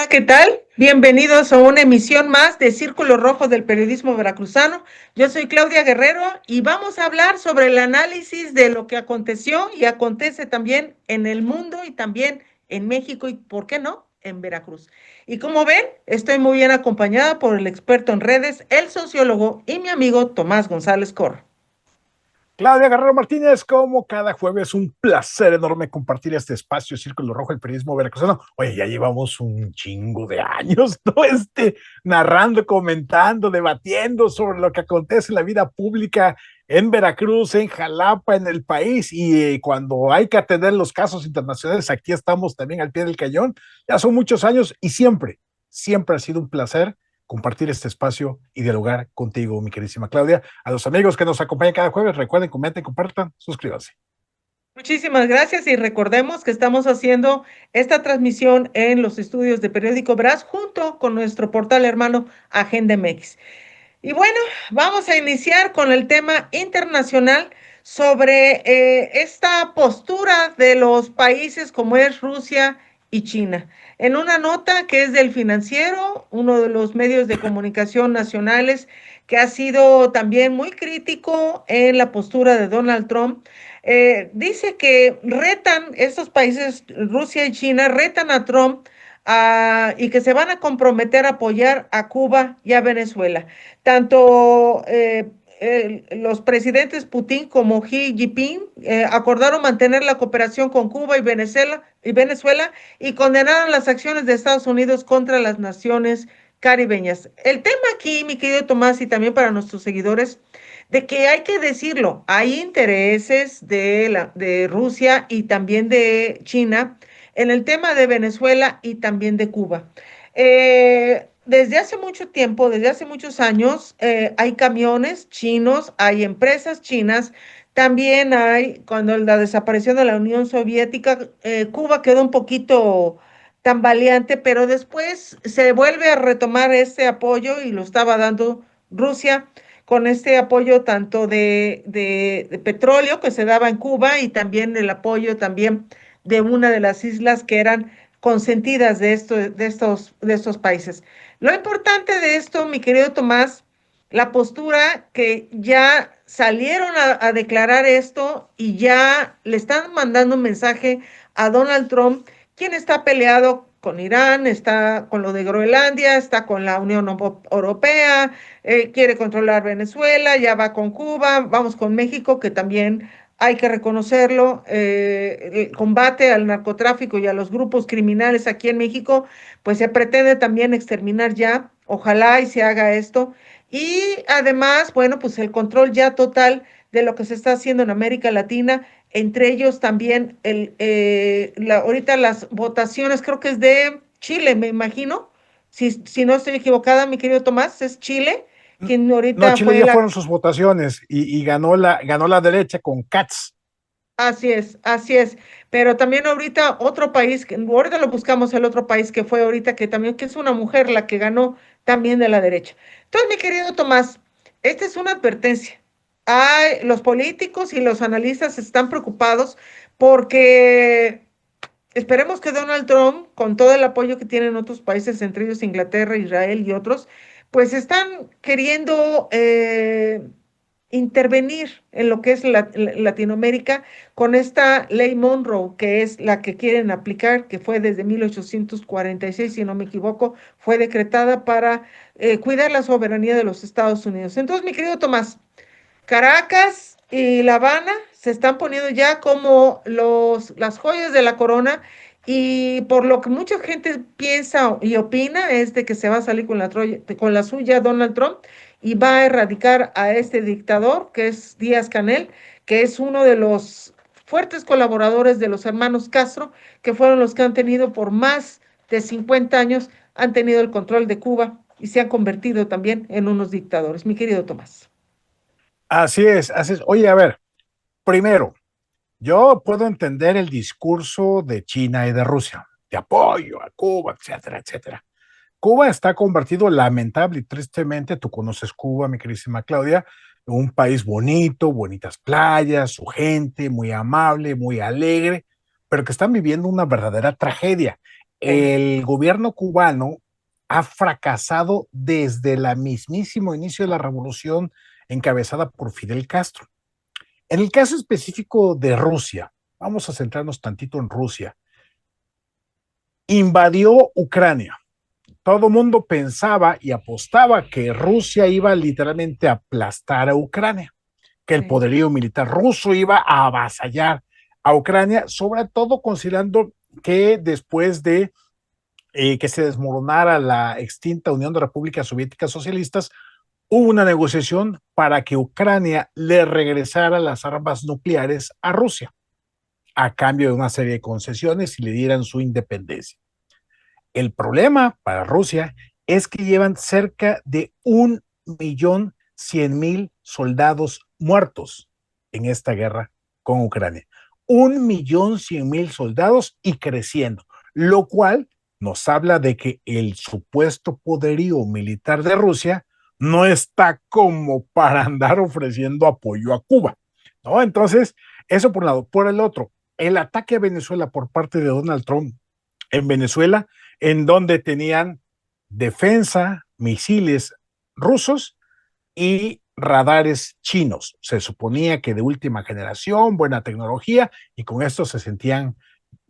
Hola, ¿qué tal? Bienvenidos a una emisión más de Círculo Rojo del Periodismo Veracruzano. Yo soy Claudia Guerrero y vamos a hablar sobre el análisis de lo que aconteció y acontece también en el mundo y también en México y, ¿por qué no?, en Veracruz. Y como ven, estoy muy bien acompañada por el experto en redes, el sociólogo y mi amigo Tomás González Corro. Claudia Guerrero Martínez, como cada jueves, un placer enorme compartir este espacio, Círculo Rojo, el periodismo veracruzano. Oye, ya llevamos un chingo de años, ¿no? Narrando, comentando, debatiendo sobre lo que acontece en la vida pública en Veracruz, en Jalapa, en el país, y cuando hay que atender los casos internacionales, aquí estamos también al pie del cañón. Ya son muchos años y siempre ha sido un placer compartir este espacio y dialogar contigo, mi queridísima Claudia. A los amigos que nos acompañan cada jueves, recuerden, comenten, compartan, suscríbanse. Muchísimas gracias y recordemos que estamos haciendo esta transmisión en los estudios de Periódico Brás junto con nuestro portal hermano Agenda MX. Y bueno, vamos a iniciar con el tema internacional sobre esta postura de los países como es Rusia y China. En una nota que es del Financiero, uno de los medios de comunicación nacionales que ha sido también muy crítico en la postura de Donald Trump, dice que retan estos países, Rusia y China, retan a Trump y que se van a comprometer a apoyar a Cuba y a Venezuela. Tanto los presidentes Putin como Xi Jinping acordaron mantener la cooperación con Cuba y Venezuela y condenaron las acciones de Estados Unidos contra las naciones caribeñas. El tema aquí, mi querido Tomás, y también para nuestros seguidores, de que hay que decirlo, hay intereses de Rusia y también de China en el tema de Venezuela y también de Cuba. Desde hace mucho tiempo, desde hace muchos años, hay camiones chinos, hay empresas chinas, también hay, cuando la desaparición de la Unión Soviética, Cuba quedó un poquito tambaleante, pero después se vuelve a retomar este apoyo y lo estaba dando Rusia con este apoyo tanto de petróleo que se daba en Cuba y también el apoyo también de una de las islas que eran consentidas de estos países. Lo importante de esto, mi querido Tomás, la postura que ya salieron a declarar esto y ya le están mandando un mensaje a Donald Trump, quien está peleado con Irán, está con lo de Groenlandia, está con la Unión Europea, quiere controlar Venezuela, ya va con Cuba, vamos con México, que también hay que reconocerlo, el combate al narcotráfico y a los grupos criminales aquí en México, pues se pretende también exterminar ya, ojalá y se haga esto. Y además, bueno, pues el control ya total de lo que se está haciendo en América Latina, entre ellos también ahorita las votaciones, creo que es de Chile, me imagino, si no estoy equivocada, mi querido Tomás, es Chile, quien No, ahorita Chile fue ya la. fueron sus votaciones y ganó la derecha con Katz. Así es, así es. Pero también ahorita otro país, ahorita lo buscamos el otro país que fue ahorita, que también que es una mujer la que ganó también de la derecha. Entonces, mi querido Tomás, esta es una advertencia. Los políticos y los analistas están preocupados porque esperemos que Donald Trump, con todo el apoyo que tienen otros países, entre ellos Inglaterra, Israel y otros, pues están queriendo intervenir en lo que es Latinoamérica con esta ley Monroe, que es la que quieren aplicar, que fue desde 1846, si no me equivoco, fue decretada para cuidar la soberanía de los Estados Unidos. Entonces, mi querido Tomás, Caracas y La Habana se están poniendo ya como las joyas de la corona y por lo que mucha gente piensa y opina es de que se va a salir con la suya Donald Trump y va a erradicar a este dictador que es Díaz Canel, que es uno de los fuertes colaboradores de los hermanos Castro, que fueron los que han tenido por más de 50 años, han tenido el control de Cuba y se han convertido también en unos dictadores. Mi querido Tomás. Así es, así es. Oye, a ver, primero, yo puedo entender el discurso de China y de Rusia, de apoyo a Cuba, etcétera, etcétera. Cuba está convertido lamentable y tristemente, tú conoces Cuba, mi queridísima Claudia, un país bonito, bonitas playas, su gente muy amable, muy alegre, pero que están viviendo una verdadera tragedia. Sí, el gobierno cubano ha fracasado desde el mismísimo inicio de la revolución encabezada por Fidel Castro. En el caso específico de Rusia, vamos a centrarnos tantito en Rusia, invadió Ucrania. Todo mundo pensaba y apostaba que Rusia iba literalmente a aplastar a Ucrania, que el sí, poderío militar ruso iba a avasallar a Ucrania, sobre todo considerando que después de que se desmoronara la extinta Unión de Repúblicas Soviéticas Socialistas, hubo una negociación para que Ucrania le regresara las armas nucleares a Rusia, a cambio de una serie de concesiones y le dieran su independencia. El problema para Rusia es que llevan cerca de 1.100.000 soldados muertos en esta guerra con Ucrania. 1.100.000 soldados y creciendo, lo cual nos habla de que el supuesto poderío militar de Rusia no está como para andar ofreciendo apoyo a Cuba, ¿no? Entonces, eso por un lado. Por el otro, el ataque a Venezuela por parte de Donald Trump en Venezuela, en donde tenían defensa, misiles rusos y radares chinos. Se suponía que de última generación, buena tecnología, y con esto se sentían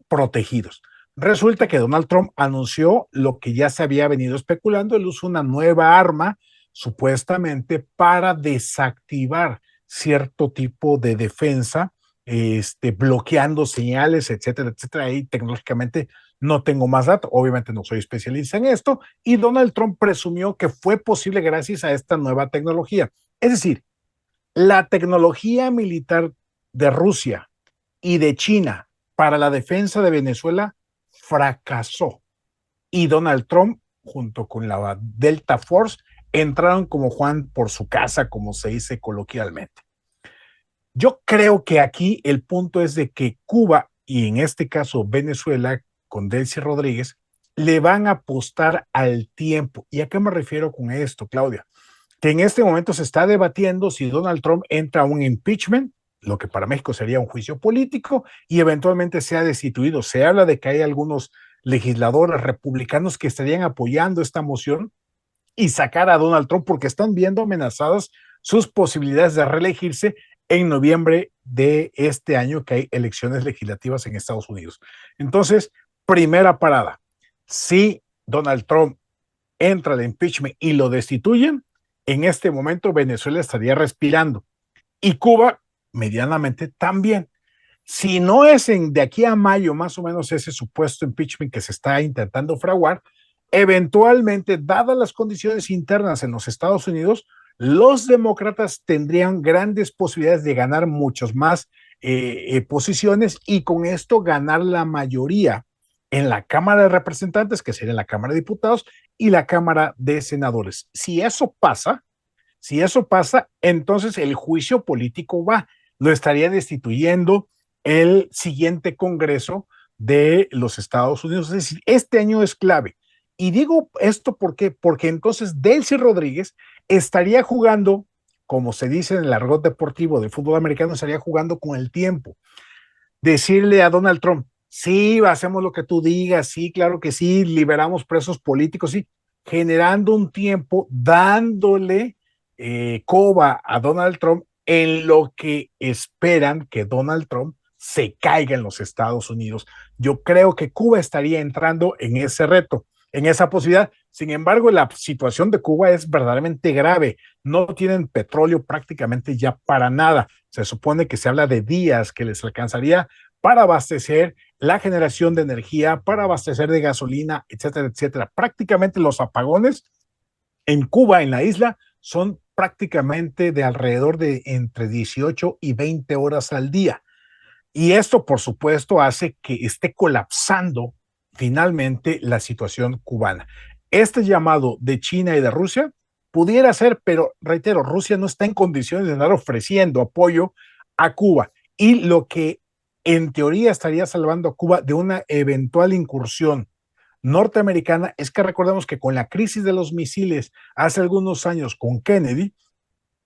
protegidos. Resulta que sí. Donald Trump anunció lo que ya se había venido especulando, el uso de una nueva arma, supuestamente para desactivar cierto tipo de defensa, bloqueando señales, etcétera, etcétera. Y tecnológicamente no tengo más datos, obviamente no soy especialista en esto, y Donald Trump presumió que fue posible gracias a esta nueva tecnología. Es decir, la tecnología militar de Rusia y de China para la defensa de Venezuela fracasó. Y Donald Trump, junto con la Delta Force, entraron como Juan por su casa, como se dice coloquialmente. Yo creo que aquí el punto es de que Cuba y en este caso Venezuela con Delcy Rodríguez le van a apostar al tiempo. ¿Y a qué me refiero con esto, Claudia? Que en este momento se está debatiendo si Donald Trump entra a un impeachment, lo que para México sería un juicio político, y eventualmente sea destituido. Se habla de que hay algunos legisladores republicanos que estarían apoyando esta moción y sacar a Donald Trump porque están viendo amenazadas sus posibilidades de reelegirse en noviembre de este año que hay elecciones legislativas en Estados Unidos. Entonces, primera parada, si Donald Trump entra al impeachment y lo destituyen, en este momento Venezuela estaría respirando y Cuba medianamente también. Si no es de aquí a mayo, más o menos ese supuesto impeachment que se está intentando fraguar, eventualmente, dadas las condiciones internas en los Estados Unidos, los demócratas tendrían grandes posibilidades de ganar muchos más posiciones y con esto ganar la mayoría en la Cámara de Representantes, que sería la Cámara de Diputados, y la Cámara de Senadores. Si eso pasa, entonces el juicio político va, lo estaría destituyendo el siguiente Congreso de los Estados Unidos. Es decir, este año es clave. Y digo esto porque entonces Delcy Rodríguez estaría jugando, como se dice en el argot deportivo del fútbol americano, estaría jugando con el tiempo. Decirle a Donald Trump, sí, hacemos lo que tú digas, sí, claro que sí, liberamos presos políticos, sí, generando un tiempo, dándole coba a Donald Trump en lo que esperan que Donald Trump se caiga en los Estados Unidos. Yo creo que Cuba estaría entrando en ese reto, en esa posibilidad. Sin embargo, la situación de Cuba es verdaderamente grave. No tienen petróleo prácticamente ya para nada. Se supone que se habla de días que les alcanzaría para abastecer la generación de energía, para abastecer de gasolina, etcétera, etcétera. Prácticamente los apagones en Cuba, en la isla, son prácticamente de alrededor de entre 18 y 20 horas al día. Y esto, por supuesto, hace que esté colapsando finalmente la situación cubana. Este llamado de China y de Rusia pudiera ser, pero reitero, Rusia no está en condiciones de andar ofreciendo apoyo a Cuba. Y lo que en teoría estaría salvando a Cuba de una eventual incursión norteamericana es que recordemos que con la crisis de los misiles hace algunos años con Kennedy,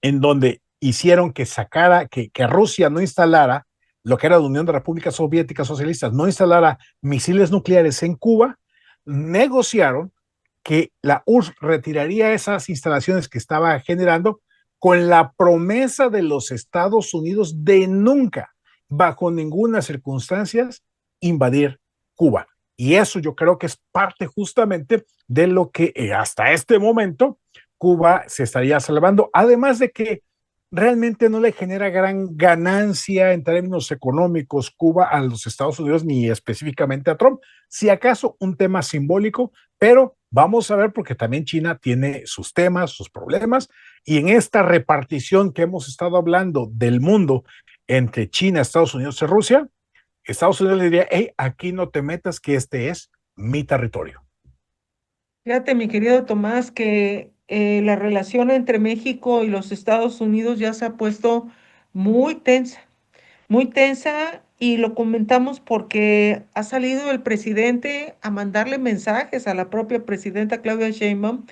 en donde hicieron que sacara, que Rusia no instalara lo que era la Unión de Repúblicas Soviéticas Socialistas, no instalara misiles nucleares en Cuba, negociaron que la URSS retiraría esas instalaciones que estaba generando con la promesa de los Estados Unidos de nunca, bajo ninguna circunstancia, invadir Cuba. Y eso yo creo que es parte justamente de lo que hasta este momento Cuba se estaría salvando, además de que realmente no le genera gran ganancia en términos económicos Cuba a los Estados Unidos ni específicamente a Trump, si acaso un tema simbólico, pero vamos a ver porque también China tiene sus temas, sus problemas, y en esta repartición que hemos estado hablando del mundo entre China, Estados Unidos y Rusia, Estados Unidos le diría, hey, aquí no te metas que este es mi territorio. Fíjate, mi querido Tomás, que la relación entre México y los Estados Unidos ya se ha puesto muy tensa, muy tensa, y lo comentamos porque ha salido el presidente a mandarle mensajes a la propia presidenta Claudia Sheinbaum,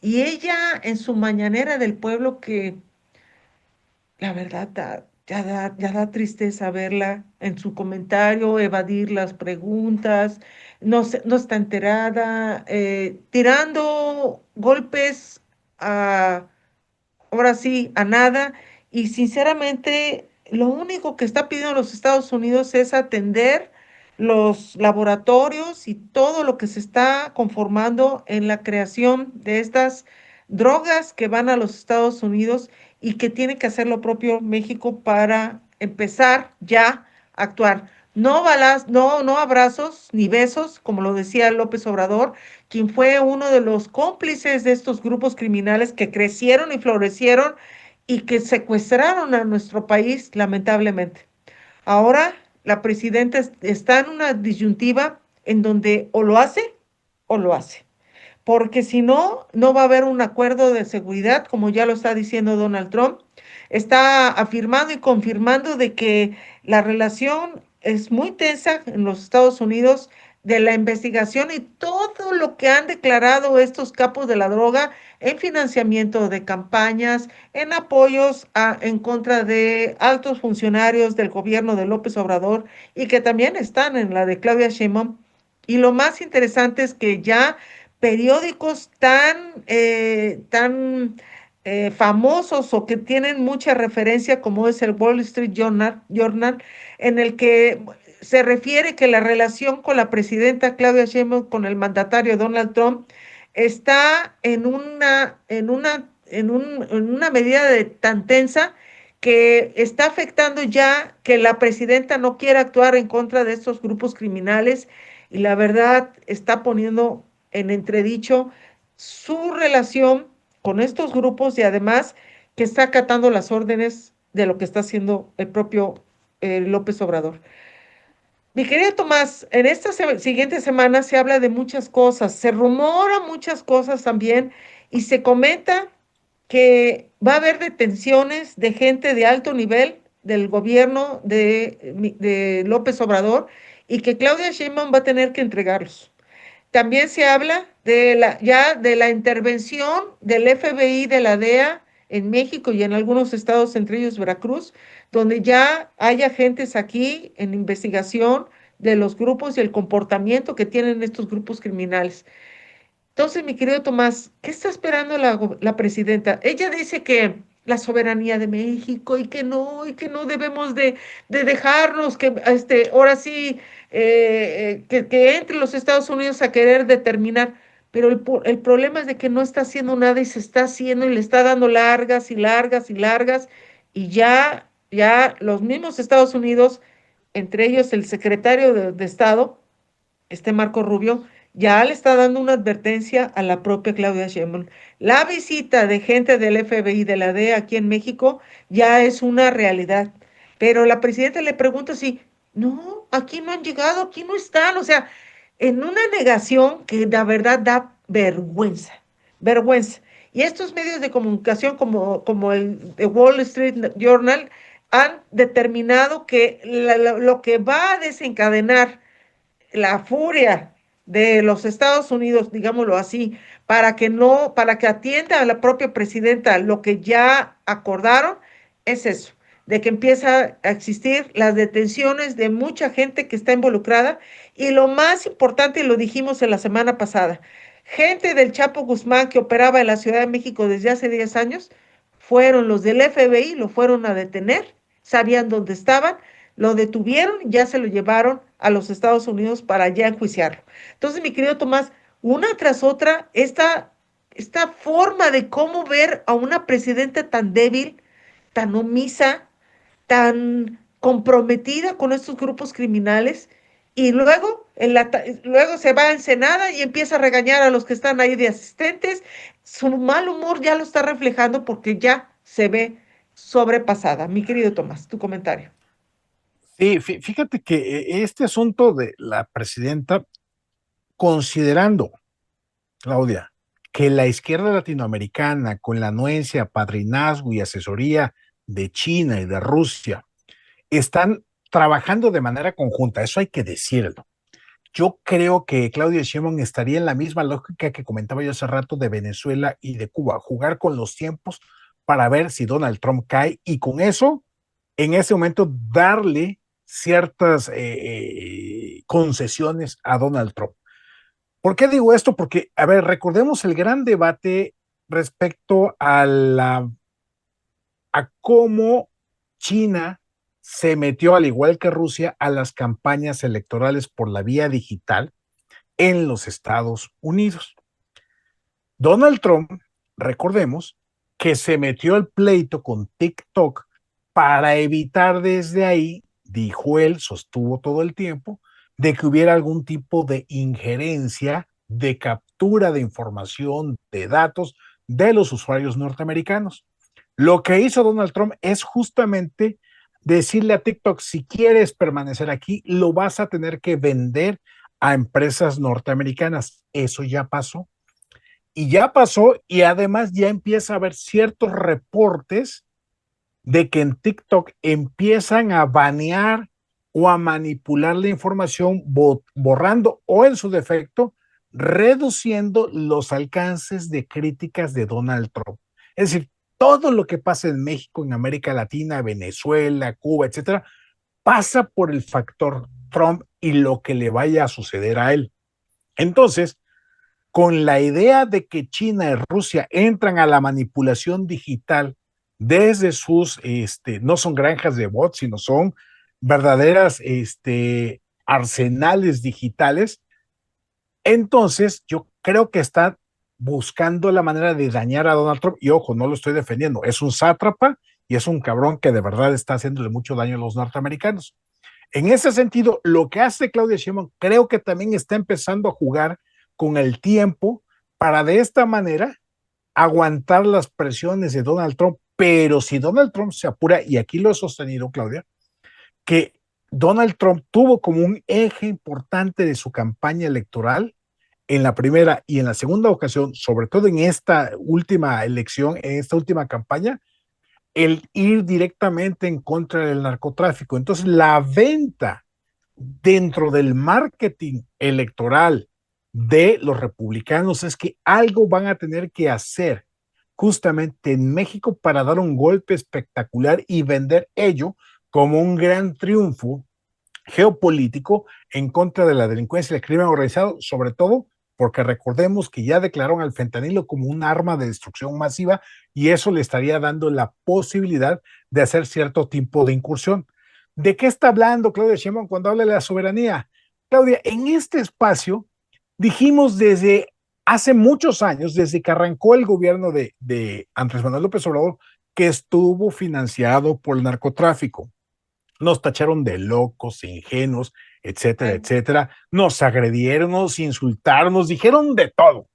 y ella en su mañanera del pueblo, que la verdad ya da tristeza verla en su comentario, evadir las preguntas, no está enterada, tirando golpes a, ahora sí, a nada. Y sinceramente, lo único que está pidiendo los Estados Unidos es atender los laboratorios y todo lo que se está conformando en la creación de estas drogas que van a los Estados Unidos, y que tiene que hacer lo propio México para empezar ya a actuar. No balas, no abrazos ni besos, como lo decía López Obrador, quien fue uno de los cómplices de estos grupos criminales que crecieron y florecieron y que secuestraron a nuestro país, lamentablemente. Ahora la presidenta está en una disyuntiva en donde o lo hace o lo hace, porque si no, no va a haber un acuerdo de seguridad, como ya lo está diciendo Donald Trump. Está afirmando y confirmando de que la relación es muy tensa en los Estados Unidos, de la investigación y todo lo que han declarado estos capos de la droga en financiamiento de campañas, en apoyos en contra de altos funcionarios del gobierno de López Obrador, y que también están en la de Claudia Sheinbaum. Y lo más interesante es que ya periódicos tan famosos o que tienen mucha referencia, como es el Wall Street Journal, en el que se refiere que la relación con la presidenta Claudia Sheinbaum, con el mandatario Donald Trump, está en una medida de tan tensa que está afectando ya que la presidenta no quiera actuar en contra de estos grupos criminales, y la verdad está poniendo en entredicho su relación con estos grupos, y además que está acatando las órdenes de lo que está haciendo el propio López Obrador. Mi querido Tomás, en esta siguiente semana se habla de muchas cosas, se rumora muchas cosas también, y se comenta que va a haber detenciones de gente de alto nivel del gobierno de López Obrador, y que Claudia Sheinbaum va a tener que entregarlos. También se habla de la intervención del FBI, de la DEA en México y en algunos estados, entre ellos Veracruz, donde ya hay agentes aquí en investigación de los grupos y el comportamiento que tienen estos grupos criminales. Entonces, mi querido Tomás, ¿qué está esperando la presidenta? Ella dice que la soberanía de México, y que no debemos de dejarnos, que ahora sí, que entre los Estados Unidos a querer determinar, pero el problema es de que no está haciendo nada, y se está haciendo y le está dando largas y largas y largas, y ya los mismos Estados Unidos, entre ellos el secretario de Estado, Marco Rubio, ya le está dando una advertencia a la propia Claudia Sheinbaum. La visita de gente del FBI, de la DEA aquí en México, ya es una realidad. Pero la presidenta le pregunta si, no, aquí no han llegado, aquí no están. O sea, en una negación que la verdad da vergüenza, vergüenza. Y estos medios de comunicación como el The Wall Street Journal han determinado que lo que va a desencadenar la furia de los Estados Unidos, digámoslo así, para que atienda a la propia presidenta lo que ya acordaron, es eso. de que empieza a existir las detenciones de mucha gente que está involucrada y lo más importante, y lo dijimos en la semana pasada, gente del Chapo Guzmán que operaba en la Ciudad de México desde hace 10 años, fueron los del FBI, lo fueron a detener, sabían dónde estaban, lo detuvieron, ya se lo llevaron a los Estados Unidos para ya enjuiciarlo. Entonces, mi querido Tomás, una tras otra, esta forma de cómo ver a una presidenta tan débil, tan omisa, tan comprometida con estos grupos criminales, y luego se va a Ensenada y empieza a regañar a los que están ahí de asistentes. Su mal humor ya lo está reflejando porque ya se ve sobrepasada. Mi querido Tomás, tu comentario. Sí, fíjate que este asunto de la presidenta, considerando, Claudia, que la izquierda latinoamericana, con la anuencia, padrinazgo y asesoría de China y de Rusia, están trabajando de manera conjunta, eso hay que decirlo. Yo creo que Claudia Sheinbaum estaría en la misma lógica que comentaba yo hace rato de Venezuela y de Cuba, jugar con los tiempos para ver si Donald Trump cae y con eso, en ese momento, darle ciertas concesiones a Donald Trump. ¿Por qué digo esto? Porque, a ver, recordemos el gran debate respecto a cómo China se metió, al igual que Rusia, a las campañas electorales por la vía digital en los Estados Unidos. Donald Trump, recordemos, que se metió al pleito con TikTok para evitar desde ahí, dijo él, sostuvo todo el tiempo, de que hubiera algún tipo de injerencia, de captura de información, de datos de los usuarios norteamericanos. Lo que hizo Donald Trump es justamente decirle a TikTok, si quieres permanecer aquí, lo vas a tener que vender a empresas norteamericanas. Eso ya pasó. Y ya pasó y además ya empieza a haber ciertos reportes de que en TikTok empiezan a banear o a manipular la información, borrando o en su defecto, reduciendo los alcances de críticas de Donald Trump. Es decir, todo lo que pasa en México, en América Latina, Venezuela, Cuba, etcétera, pasa por el factor Trump y lo que le vaya a suceder a él. Entonces, con la idea de que China y Rusia entran a la manipulación digital desde sus, no son granjas de bots, sino son verdaderas arsenales digitales, entonces yo creo que están buscando la manera de dañar a Donald Trump, y ojo, no lo estoy defendiendo, es un sátrapa y es un cabrón que de verdad está haciéndole mucho daño a los norteamericanos. En ese sentido, lo que hace Claudia Sheinbaum creo que también está empezando a jugar con el tiempo para de esta manera aguantar las presiones de Donald Trump. Pero si Donald Trump se apura, y aquí lo he sostenido, Claudia, que Donald Trump tuvo como un eje importante de su campaña electoral en la primera y en la segunda ocasión, sobre todo en esta última elección, en esta última campaña, el ir directamente en contra del narcotráfico. Entonces, la venta dentro del marketing electoral de los republicanos es que algo van a tener que hacer justamente en México para dar un golpe espectacular y vender ello como un gran triunfo geopolítico en contra de la delincuencia y el crimen organizado, sobre todo porque recordemos que ya declararon al fentanilo como un arma de destrucción masiva y eso le estaría dando la posibilidad de hacer cierto tipo de incursión. ¿De qué está hablando Claudia Sheinbaum cuando habla de la soberanía? Claudia, en este espacio dijimos desde hace muchos años, desde que arrancó el gobierno de Andrés Manuel López Obrador, que estuvo financiado por el narcotráfico. Nos tacharon de locos, ingenuos, etcétera, etcétera. Nos agredieron, nos insultaron, nos dijeron de todo.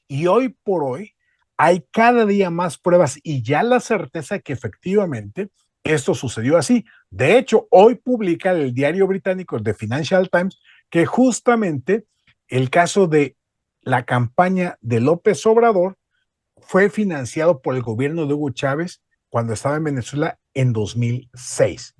Y hoy por hoy hay cada día más pruebas y ya la certeza que efectivamente esto sucedió así. De hecho, hoy publica el diario británico The Financial Times que justamente el caso de la campaña de López Obrador fue financiado por el gobierno de Hugo Chávez cuando estaba en Venezuela en 2006.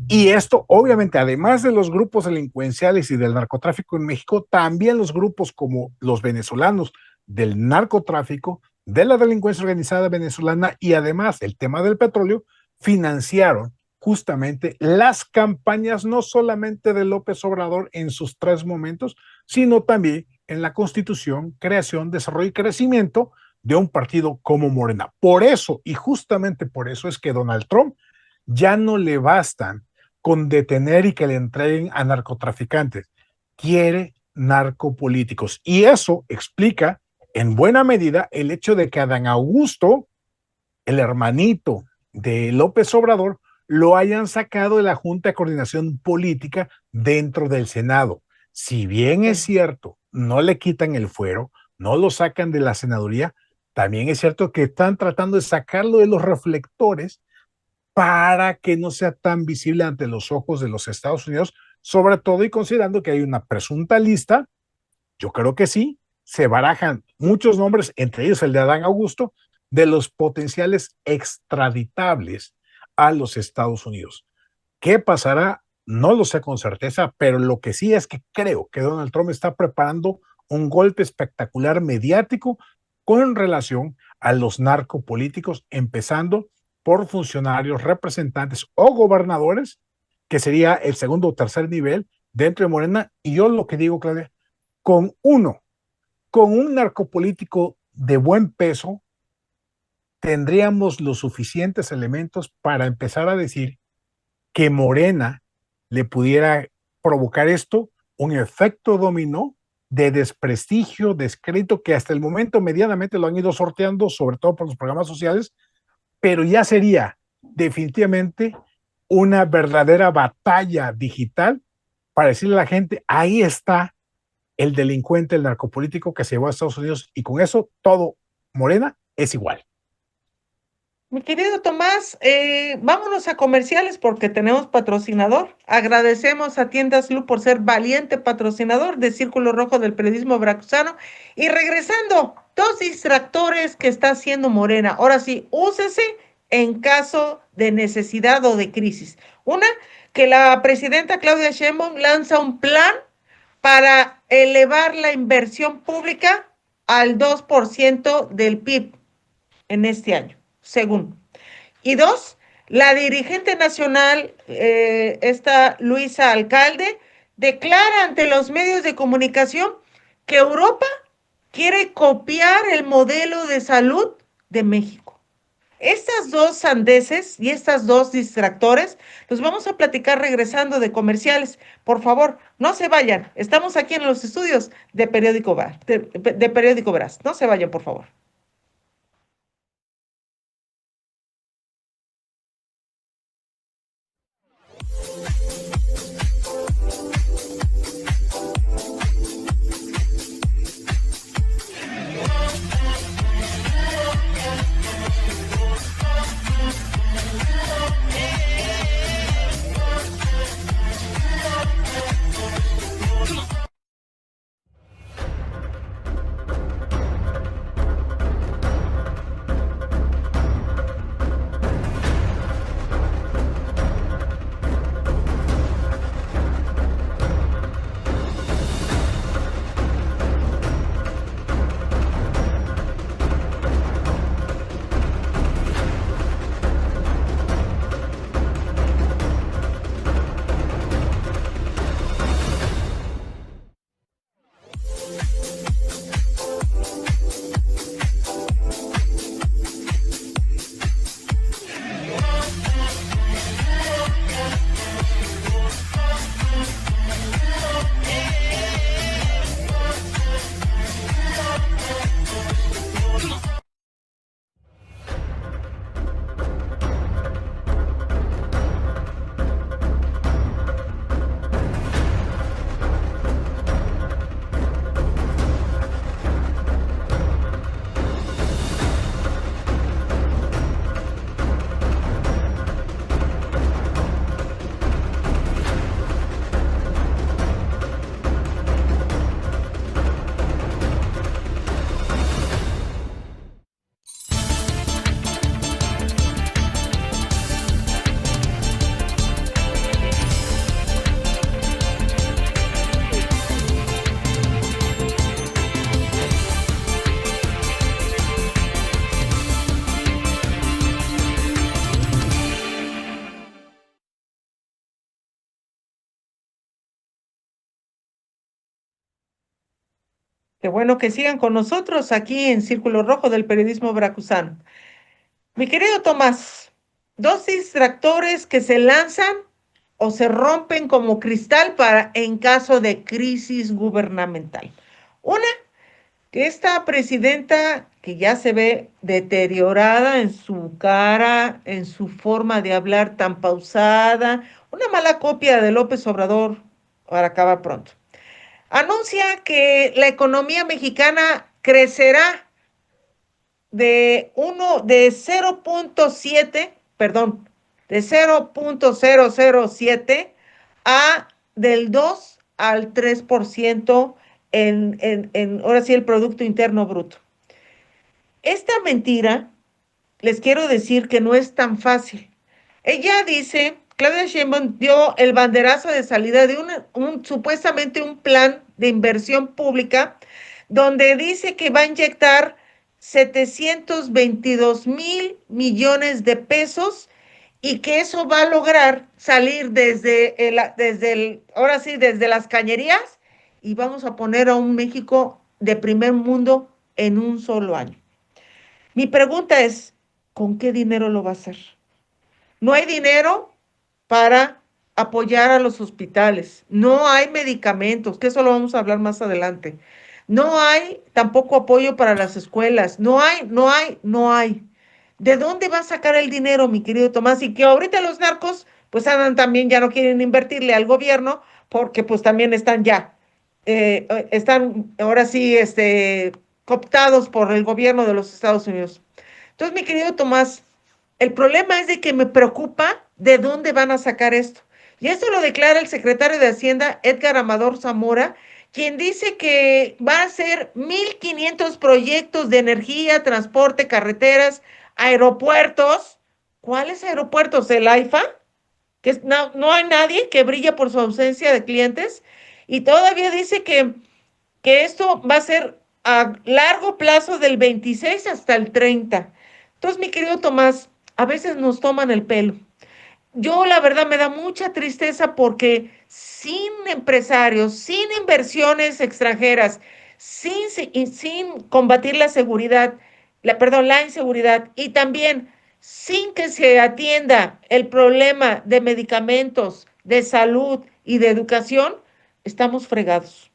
Y esto, obviamente, además de los grupos delincuenciales y del narcotráfico en México, también los grupos como los venezolanos del narcotráfico, de la delincuencia organizada venezolana y además el tema del petróleo, financiaron justamente las campañas no solamente de López Obrador en sus 3 momentos, sino también en la constitución, creación, desarrollo y crecimiento de un partido como Morena. Por eso, y justamente por eso es que Donald Trump ya no le bastan con detener y que le entreguen a narcotraficantes. Quiere narcopolíticos. Y eso explica en buena medida el hecho de que Adán Augusto, el hermanito de López Obrador, lo hayan sacado de la Junta de Coordinación Política dentro del Senado. Si bien es cierto, no le quitan el fuero, no lo sacan de la senaduría, también es cierto que están tratando de sacarlo de los reflectores para que no sea tan visible ante los ojos de los Estados Unidos, sobre todo y considerando que hay una presunta lista. Yo creo que sí, se barajan muchos nombres, entre ellos el de Adán Augusto, de los potenciales extraditables a los Estados Unidos. ¿Qué pasará? No lo sé con certeza, pero lo que sí es que creo que Donald Trump está preparando un golpe espectacular mediático con relación a los narcopolíticos, empezando por funcionarios, representantes o gobernadores, que sería el segundo o tercer nivel dentro de Morena. Y yo lo que digo, Claudia, con un narcopolítico de buen peso, tendríamos los suficientes elementos para empezar a decir que Morena le pudiera provocar esto, un efecto dominó de desprestigio, descrédito, que hasta el momento medianamente lo han ido sorteando, sobre todo por los programas sociales, pero ya sería definitivamente una verdadera batalla digital para decirle a la gente, ahí está el delincuente, el narcopolítico que se llevó a Estados Unidos, y con eso todo Morena es igual. Mi querido Tomás, vámonos a comerciales porque tenemos patrocinador. Agradecemos a Tiendas Lu por ser valiente patrocinador de Círculo Rojo del periodismo veracruzano. Y regresando, 2 distractores que está haciendo Morena. Ahora sí, úsese en caso de necesidad o de crisis. Una, que la presidenta Claudia Sheinbaum lanza un plan para elevar la inversión pública al 2% del PIB en este año, según. Y dos, la dirigente nacional, esta Luisa Alcalde, declara ante los medios de comunicación que Europa quiere copiar el modelo de salud de México. Estas dos sandeces y estas dos distractores los vamos a platicar regresando de comerciales. Por favor, no se vayan. Estamos aquí en los estudios de Periódico Brás. De Periódico Brás. No se vayan, por favor. Qué bueno que sigan con nosotros aquí en Círculo Rojo del Periodismo Veracruzano. Mi querido Tomás, dos distractores que se lanzan o se rompen como cristal para en caso de crisis gubernamental. Una, que esta presidenta que ya se ve deteriorada en su cara, en su forma de hablar tan pausada, una mala copia de López Obrador para acabar pronto. Anuncia que la economía mexicana crecerá de 0.7, perdón, de 0.007 a del 2 al 3% ahora sí, el Producto Interno Bruto. Esta mentira, les quiero decir que no es tan fácil. Ella dice, Claudia Sheinbaum dio el banderazo de salida de supuestamente un plan de inversión pública donde dice que va a inyectar 722,000 millones de pesos y que eso va a lograr salir ahora sí, desde las cañerías y vamos a poner a un México de primer mundo en un solo año. Mi pregunta es, ¿con qué dinero lo va a hacer? No hay dinero para apoyar a los hospitales. No hay medicamentos, que eso lo vamos a hablar más adelante. No hay tampoco apoyo para las escuelas. No hay. ¿De dónde va a sacar el dinero, mi querido Tomás? Y que ahorita los narcos, pues andan también, ya no quieren invertirle al gobierno, porque pues también están ahora sí, cooptados por el gobierno de los Estados Unidos. Entonces, mi querido Tomás, el problema es de que me preocupa de dónde van a sacar esto. Y esto lo declara el secretario de Hacienda, Edgar Amador Zamora, quien dice que va a ser 1,500 proyectos de energía, transporte, carreteras, aeropuertos. ¿Cuáles aeropuertos? ¿El AIFA? Que no hay nadie que brille por su ausencia de clientes. Y todavía dice que esto va a ser a largo plazo del 26 hasta el 30. Entonces, mi querido Tomás, a veces nos toman el pelo. Yo la verdad me da mucha tristeza porque sin empresarios, sin inversiones extranjeras, sin combatir la seguridad, perdón, la inseguridad y también sin que se atienda el problema de medicamentos, de salud y de educación, estamos fregados.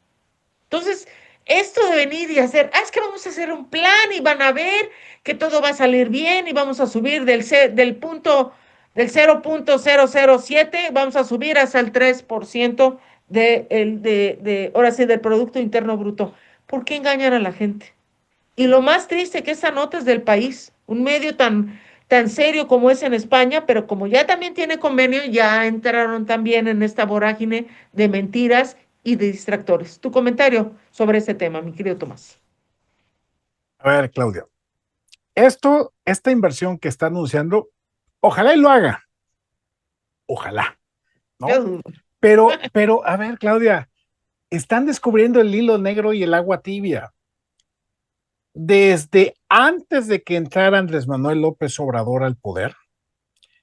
Entonces, esto de venir y hacer, es que vamos a hacer un plan y van a ver que todo va a salir bien y vamos a subir del 0.007, vamos a subir hasta el 3% ahora sí, del Producto Interno Bruto. ¿Por qué engañan a la gente? Y lo más triste que esa nota es del país, un medio tan serio como es en España, pero como ya también tiene convenio, ya entraron también en esta vorágine de mentiras y de distractores. Tu comentario sobre ese tema, mi querido Tomás. A ver, Claudia, esta inversión que está anunciando, ojalá y lo haga, ojalá, Yo ¿no? dudo. A ver, Claudia, están descubriendo el hilo negro y el agua tibia. Desde antes de que entrara Andrés Manuel López Obrador al poder,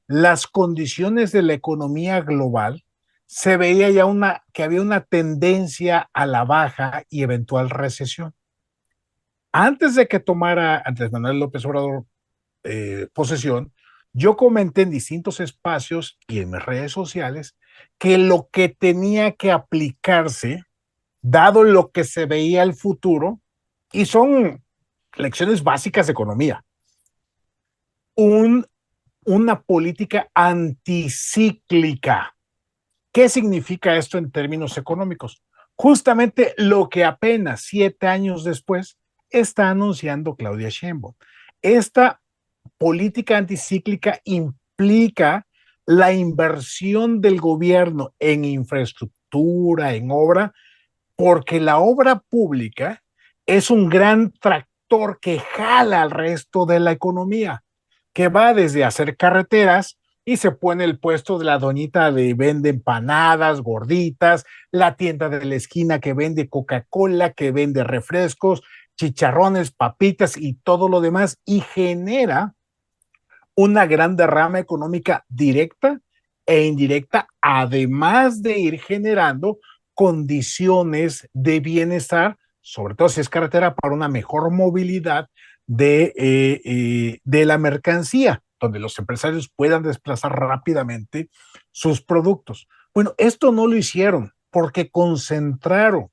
las condiciones de la economía global se veía ya que había una tendencia a la baja y eventual recesión. Antes de que tomara Andrés Manuel López Obrador posesión, yo comenté en distintos espacios y en mis redes sociales que lo que tenía que aplicarse, dado lo que se veía el futuro, y son lecciones básicas de economía, un, una política anticíclica. ¿Qué significa esto en términos económicos? Justamente lo que apenas 7 años después está anunciando Claudia Sheinbaum. Esta política anticíclica implica la inversión del gobierno en infraestructura, en obra, porque la obra pública es un gran tractor que jala al resto de la economía, que va desde hacer carreteras y se pone el puesto de la doñita de vende empanadas, gorditas, la tienda de la esquina que vende Coca-Cola, que vende refrescos, chicharrones, papitas y todo lo demás, y genera una gran derrama económica directa e indirecta, además de ir generando condiciones de bienestar, sobre todo si es carretera, para una mejor movilidad de la mercancía, donde los empresarios puedan desplazar rápidamente sus productos. Bueno, esto no lo hicieron porque concentraron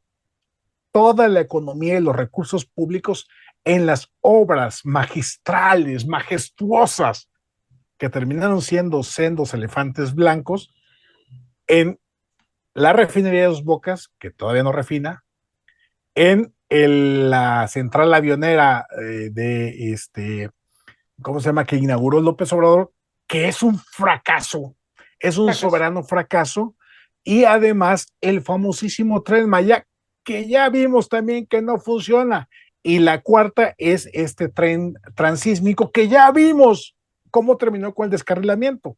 toda la economía y los recursos públicos en las obras magistrales, majestuosas, que terminaron siendo sendos elefantes blancos en la refinería de Dos Bocas, que todavía no refina, en la central avionera ¿cómo se llama? Que inauguró López Obrador, que es un fracaso, es un Fracaso. soberano fracaso, y además el famosísimo Tren Maya, que ya vimos también que no funciona. Y la cuarta es este tren transísmico, que ya vimos cómo terminó con el descarrilamiento.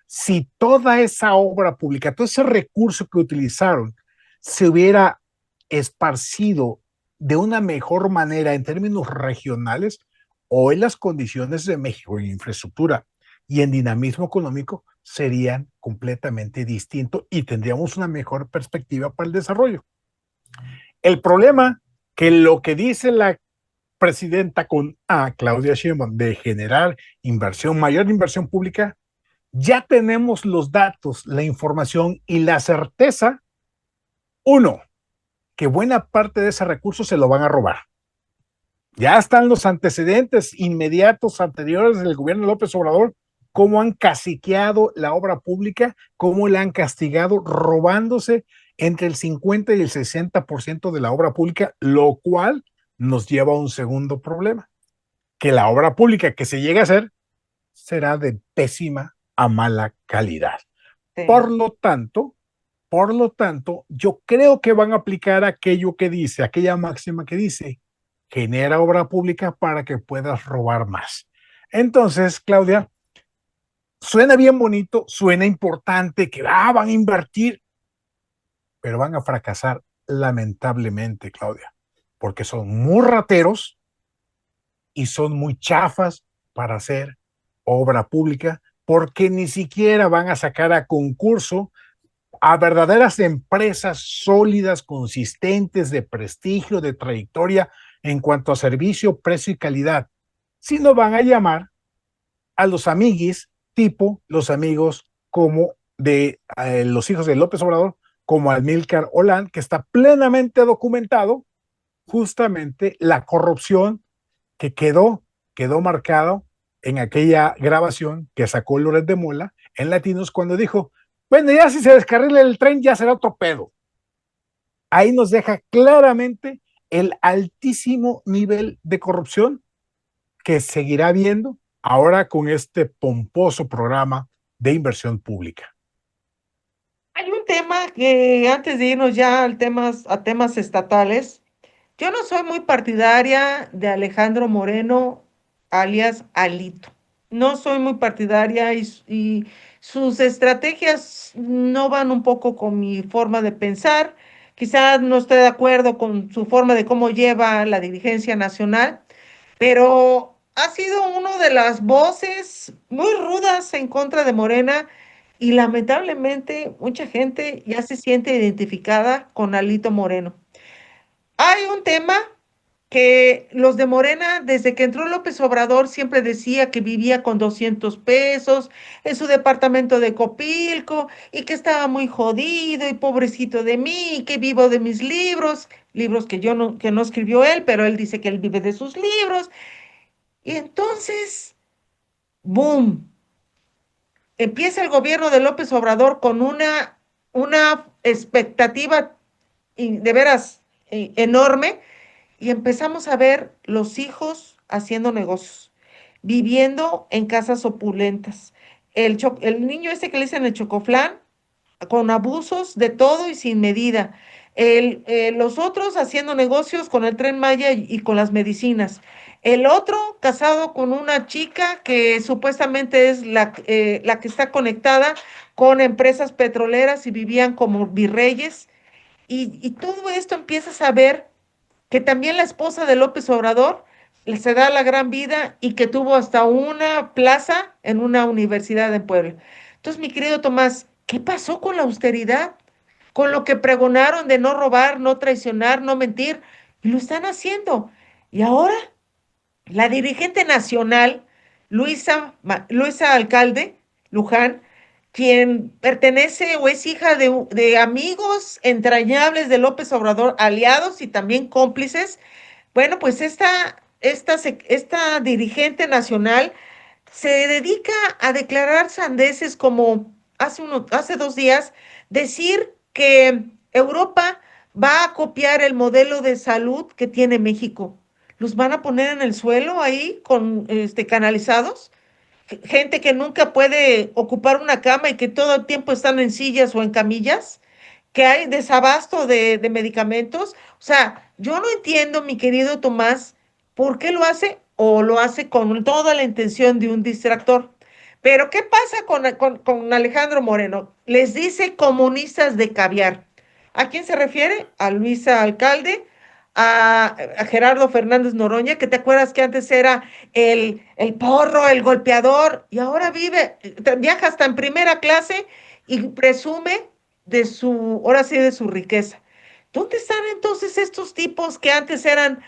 Si toda esa obra pública, todo ese recurso que utilizaron, se hubiera esparcido de una mejor manera en términos regionales, hoy las condiciones de México en infraestructura y en dinamismo económico serían completamente distintos y tendríamos una mejor perspectiva para el desarrollo. El problema que lo que dice la presidenta con A, Claudia Sheinbaum, de generar inversión, mayor inversión pública, ya tenemos los datos, la información y la certeza, uno, que buena parte de ese recurso se lo van a robar. Ya están los antecedentes inmediatos anteriores del gobierno de López Obrador, cómo han caciqueado la obra pública, cómo la han castigado, robándose entre el 50 y el 60% de la obra pública, lo cual nos lleva a un segundo problema, que la obra pública que se llegue a hacer será de pésima a mala calidad. Sí. Por lo tanto, yo creo que van a aplicar aquello que dice, aquella máxima que dice, genera obra pública para que puedas robar más. Entonces, Claudia, suena bien bonito, suena importante que van a invertir, pero van a fracasar lamentablemente, Claudia, porque son muy rateros y son muy chafas para hacer obra pública, porque ni siquiera van a sacar a concurso a verdaderas empresas sólidas, consistentes, de prestigio, de trayectoria en cuanto a servicio, precio y calidad, sino van a llamar a los amiguis, tipo los amigos como de los hijos de López Obrador, como Amílcar Olán, que está plenamente documentado justamente la corrupción que quedó marcado en aquella grabación que sacó Loret de Mola en Latinos cuando dijo, bueno, ya si se descarrila el tren ya será otro pedo. Ahí nos deja claramente el altísimo nivel de corrupción que seguirá habiendo ahora con este pomposo programa de inversión pública. Hay un tema que antes de irnos ya a temas estatales, yo no soy muy partidaria de Alejandro Moreno, alias Alito. No soy muy partidaria y sus estrategias no van un poco con mi forma de pensar. Quizás no esté de acuerdo con su forma de cómo lleva la dirigencia nacional, pero ha sido una de las voces muy rudas en contra de Morena y lamentablemente mucha gente ya se siente identificada con Alito Moreno. Hay un tema que los de Morena, desde que entró López Obrador, siempre decía que vivía con 200 pesos en su departamento de Copilco y que estaba muy jodido y pobrecito de mí, y que vivo de mis libros, libros que no escribió él, pero él dice que él vive de sus libros. Y entonces, boom, empieza el gobierno de López Obrador con una expectativa de veras enorme y empezamos a ver los hijos haciendo negocios, viviendo en casas opulentas. El niño ese que le dicen el chocoflán, con abusos de todo y sin medida. Los otros haciendo negocios con el Tren Maya y con las medicinas. El otro casado con una chica que supuestamente es la que está conectada con empresas petroleras y vivían como virreyes. Y todo esto empiezas a ver que también la esposa de López Obrador se da la gran vida y que tuvo hasta una plaza en una universidad en Puebla. Entonces, mi querido Tomás, ¿qué pasó con la austeridad? Con lo que pregonaron de no robar, no traicionar, no mentir. y lo están haciendo. Y ahora la dirigente nacional, Luisa Alcalde Luján, quien pertenece o es hija de amigos entrañables de López Obrador, aliados y también cómplices, bueno, pues esta dirigente nacional se dedica a declarar sandeces como hace 2 días, decir que Europa va a copiar el modelo de salud que tiene México. Los van a poner en el suelo ahí con canalizados. Gente que nunca puede ocupar una cama y que todo el tiempo están en sillas o en camillas, que hay desabasto de medicamentos. O sea, yo no entiendo, mi querido Tomás, por qué lo hace o lo hace con toda la intención de un distractor. Pero ¿qué pasa con Alejandro Moreno? Les dice comunistas de caviar. ¿A quién se refiere? A Luisa Alcalde, a Gerardo Fernández Noroña, que te acuerdas que antes era el porro, el golpeador, y ahora viaja hasta en primera clase y presume ahora sí, de su riqueza. ¿Dónde están entonces estos tipos que antes eran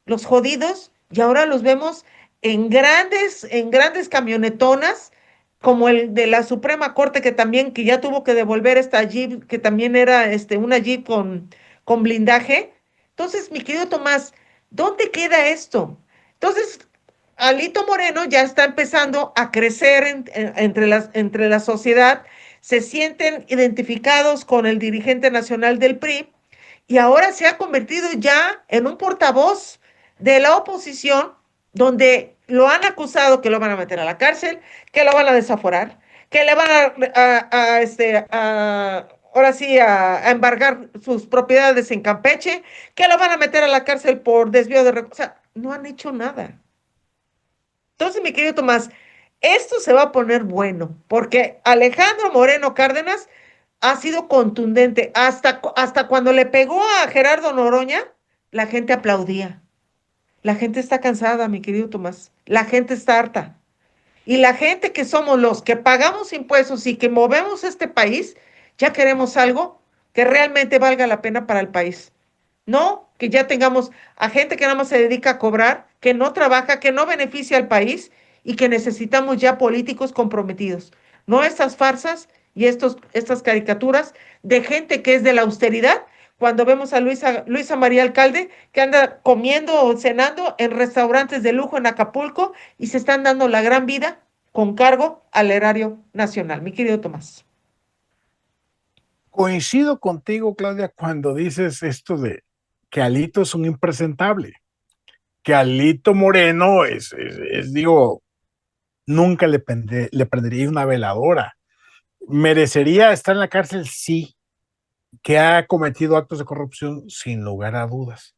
los jodidos y ahora los vemos en grandes camionetonas, como el de la Suprema Corte, que ya tuvo que devolver esta Jeep, que también era una Jeep con blindaje? Entonces, mi querido Tomás, ¿dónde queda esto? Entonces, Alito Moreno ya está empezando a crecer entre la sociedad, se sienten identificados con el dirigente nacional del PRI y ahora se ha convertido ya en un portavoz de la oposición, donde lo han acusado que lo van a meter a la cárcel, que lo van a desaforar, que le van ahora sí, a embargar sus propiedades en Campeche, que lo van a meter a la cárcel por desvío de recursos. O sea, no han hecho nada. Entonces, mi querido Tomás, esto se va a poner bueno, porque Alejandro Moreno Cárdenas ha sido contundente. Hasta cuando le pegó a Gerardo Noroña, la gente aplaudía. La gente está cansada, mi querido Tomás. La gente está harta. Y la gente que somos los que pagamos impuestos y que movemos este país, ya queremos algo que realmente valga la pena para el país. No que ya tengamos a gente que nada más se dedica a cobrar, que no trabaja, que no beneficia al país y que necesitamos ya políticos comprometidos. No estas farsas y estas caricaturas de gente que es de la austeridad, cuando vemos a Luisa María Alcalde que anda comiendo o cenando en restaurantes de lujo en Acapulco y se están dando la gran vida con cargo al erario nacional. Mi querido Tomás. Coincido contigo, Claudia, cuando dices esto de que Alito es un impresentable, que Alito Moreno digo, nunca le prendería una veladora. ¿Merecería estar en la cárcel? Sí. ¿Que ha cometido actos de corrupción? Sin lugar a dudas.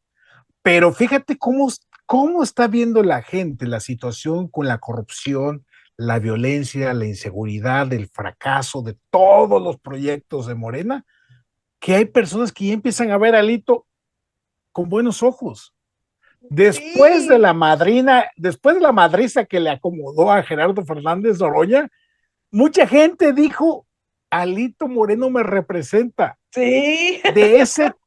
Pero fíjate cómo está viendo la gente la situación con la corrupción, la violencia, la inseguridad, el fracaso de todos los proyectos de Morena, que hay personas que ya empiezan a ver a Alito con buenos ojos. Sí, Después de la madriza que le acomodó a Gerardo Fernández Noroña, mucha gente dijo, Alito Moreno me representa. sí.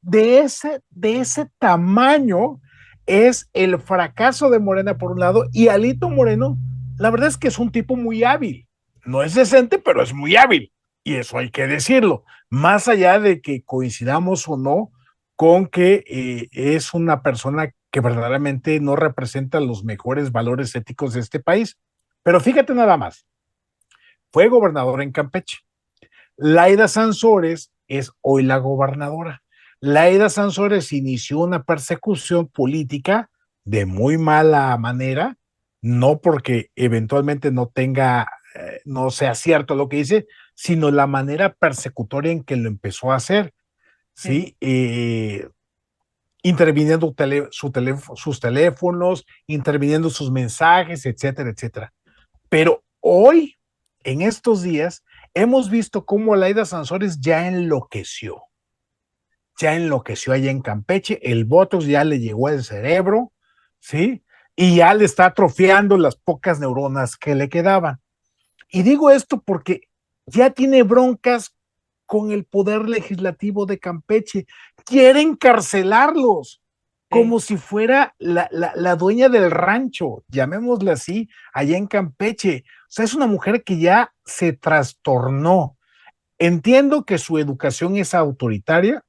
De ese tamaño es el fracaso de Morena por un lado, y Alito Moreno, la verdad es que es un tipo muy hábil. No es decente, pero es muy hábil. Y eso hay que decirlo. Más allá de que coincidamos o no con que es una persona que verdaderamente no representa los mejores valores éticos de este país. Pero fíjate nada más, fue gobernador en Campeche. Laida Sansores es hoy la gobernadora. Laida Sansores inició una persecución política de muy mala manera, no porque eventualmente no sea cierto lo que dice, sino la manera persecutoria en que lo empezó a hacer, Sí. ¿sí? Interviniendo sus teléfonos, interviniendo sus mensajes, etcétera, etcétera. Pero hoy, en estos días, hemos visto cómo Laida Sansores ya enloqueció allá en Campeche, el Botox ya le llegó al cerebro, ¿sí? Y ya le está atrofiando las pocas neuronas que le quedaban. Y digo esto porque ya tiene broncas con el poder legislativo de Campeche, quiere encarcelarlos. Sí, como si fuera la dueña del rancho, llamémosle así, allá en Campeche. O sea, es una mujer que ya se trastornó. Entiendo que su educación es autoritaria,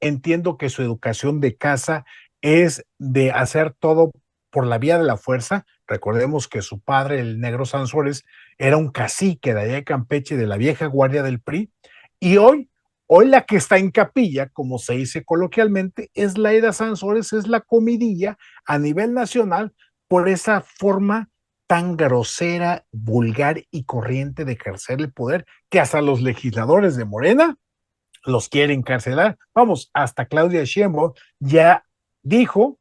entiendo que su educación de casa es de hacer todo por la vía de la fuerza. Recordemos que su padre, el Negro Sansores, era un cacique de allá de Campeche, de la vieja guardia del PRI, y hoy la que está en capilla, como se dice coloquialmente, es Laida Sansores, es la comidilla a nivel nacional por esa forma tan grosera, vulgar y corriente de ejercer el poder que hasta los legisladores de Morena los quieren encarcelar. Vamos, hasta Claudia Sheinbaum ya dijo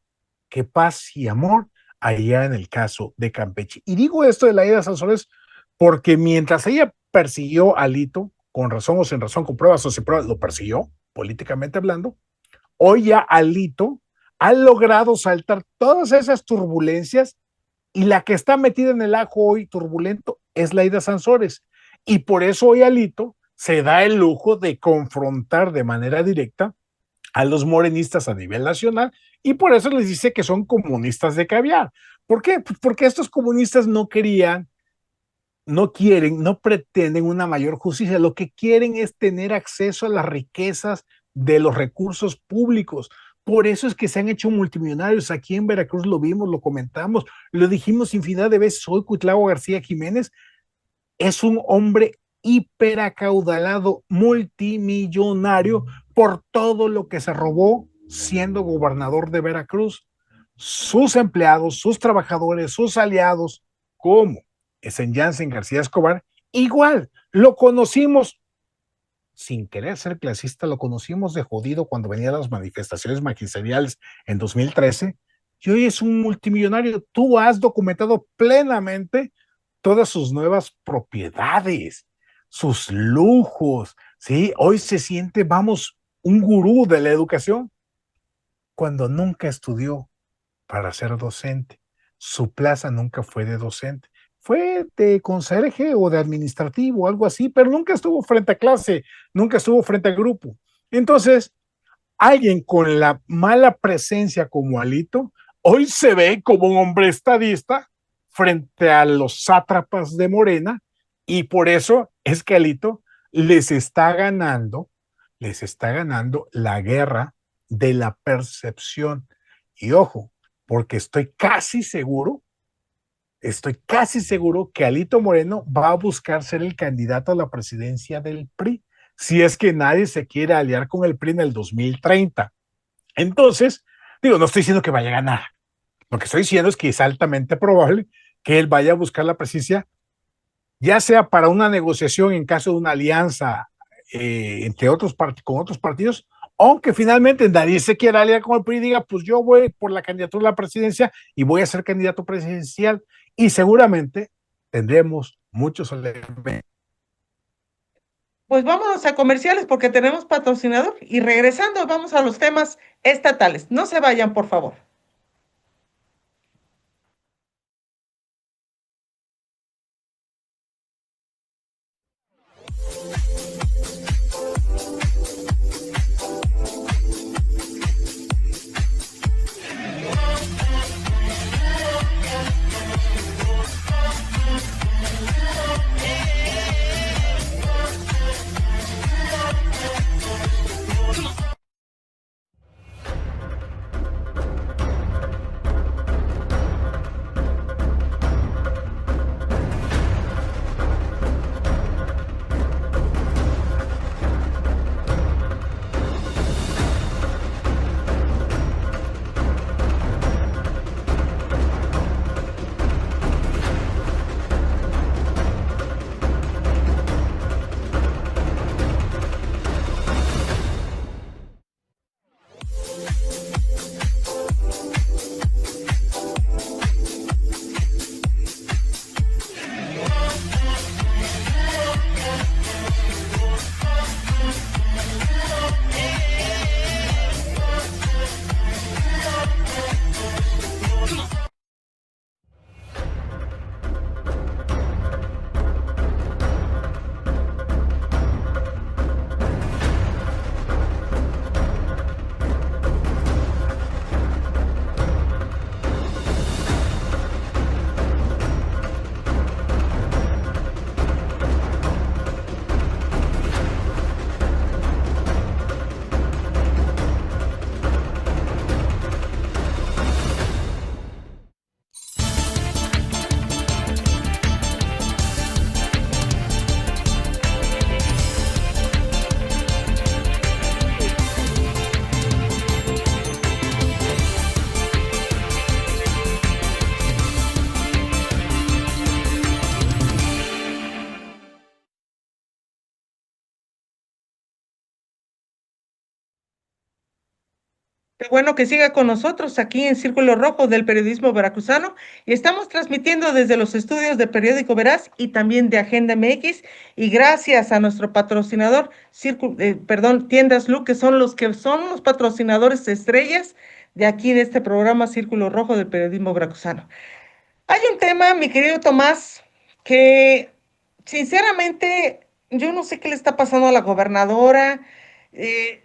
que paz y amor allá en el caso de Campeche. Y digo esto de Laida Sansores porque mientras ella persiguió a Alito, con razón o sin razón, con pruebas o sin pruebas, lo persiguió, políticamente hablando, hoy ya Alito ha logrado saltar todas esas turbulencias y la que está metida en el ajo hoy turbulento es Laida Sansores. Y por eso hoy Alito se da el lujo de confrontar de manera directa a los morenistas a nivel nacional y por eso les dice que son comunistas de caviar. ¿Por qué? Pues porque estos comunistas no querían, no quieren, no pretenden una mayor justicia, lo que quieren es tener acceso a las riquezas de los recursos públicos. Por eso es que se han hecho multimillonarios. Aquí en Veracruz lo vimos, lo comentamos, lo dijimos infinidad de veces. Hoy Cuitlavo García Jiménez es un hombre hiperacaudalado, multimillonario por todo lo que se robó siendo gobernador de Veracruz. Sus empleados, sus trabajadores, sus aliados, como es en Janssen García Escobar, igual lo conocimos sin querer ser clasista, lo conocimos de jodido cuando venían las manifestaciones magisteriales en 2013 y hoy es un multimillonario. Tú has documentado plenamente todas sus nuevas propiedades, sus lujos, ¿sí? Hoy se siente, vamos, un gurú de la educación cuando nunca estudió para ser docente. Su plaza nunca fue de docente. Fue de conserje o de administrativo, algo así, pero nunca estuvo frente a clase, nunca estuvo frente a grupo. Entonces, alguien con la mala presencia como Alito, hoy se ve como un hombre estadista frente a los sátrapas de Morena y por eso es que Alito les está ganando la guerra de la percepción. Y ojo, porque estoy casi seguro que Alito Moreno va a buscar ser el candidato a la presidencia del PRI, si es que nadie se quiere aliar con el PRI en el 2030. Entonces, digo, no estoy diciendo que vaya a ganar. Lo que estoy diciendo es que es altamente probable que él vaya a buscar la presidencia, ya sea para una negociación en caso de una alianza entre con otros partidos, aunque finalmente nadie se quiera aliar con el PRI y diga, pues yo voy por la candidatura a la presidencia y voy a ser candidato presidencial y seguramente tendremos muchos elementos. pues vámonos a comerciales porque tenemos patrocinador y regresando vamos a los temas estatales. No se vayan, por favor. Qué bueno que siga con nosotros aquí en Círculo Rojo del Periodismo Veracruzano y estamos transmitiendo desde los estudios de Periódico Veraz y también de Agenda MX y gracias a nuestro patrocinador, Tiendas Lu, que son los patrocinadores estrellas de aquí de este programa Círculo Rojo del Periodismo Veracruzano. Hay un tema, mi querido Tomás, que sinceramente yo no sé qué le está pasando a la gobernadora. eh,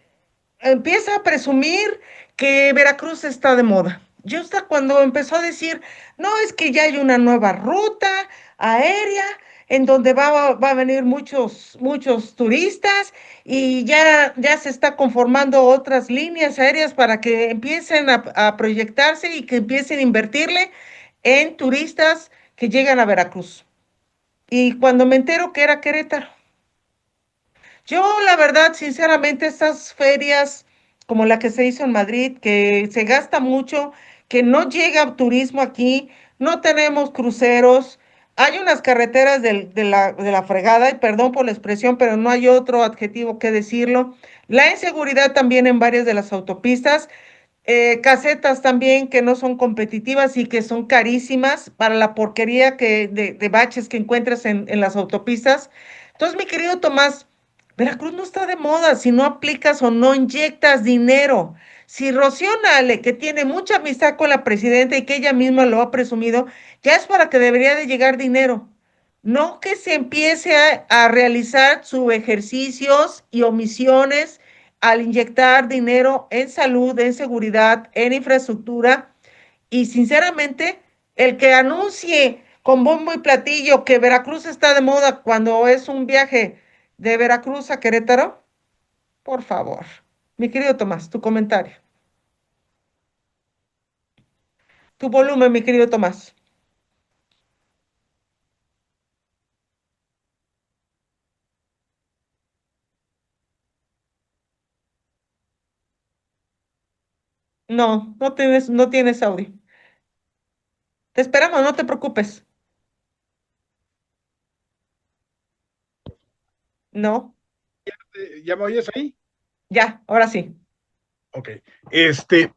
Empieza a presumir que Veracruz está de moda. Yo hasta cuando empezó a decir, no, es que ya hay una nueva ruta aérea en donde va a venir muchos turistas y ya se está conformando otras líneas aéreas para que empiecen a proyectarse y que empiecen a invertirle en turistas que llegan a Veracruz. Y cuando me entero que era Querétaro, yo, la verdad, sinceramente, estas ferias como la que se hizo en Madrid, que se gasta mucho, que no llega turismo aquí, no tenemos cruceros, hay unas carreteras de la fregada, y perdón por la expresión, pero no hay otro adjetivo que decirlo. La inseguridad también en varias de las autopistas, casetas también que no son competitivas y que son carísimas para la porquería de baches que encuentras en las autopistas. Entonces, mi querido Tomás, Veracruz no está de moda si no aplicas o no inyectas dinero. Si Rocío Nale, que tiene mucha amistad con la presidenta y que ella misma lo ha presumido, ya es para que debería de llegar dinero. No que se empiece a realizar sus ejercicios y omisiones al inyectar dinero en salud, en seguridad, en infraestructura. Y sinceramente, el que anuncie con bombo y platillo que Veracruz está de moda cuando es un viaje de Veracruz a Querétaro, por favor. Mi querido Tomás, tu comentario. Tu volumen, mi querido Tomás. No, no tienes audio. Te esperamos, no te preocupes. No, ¿Ya me oyes ahí? ya, ahora sí. Ok. Este,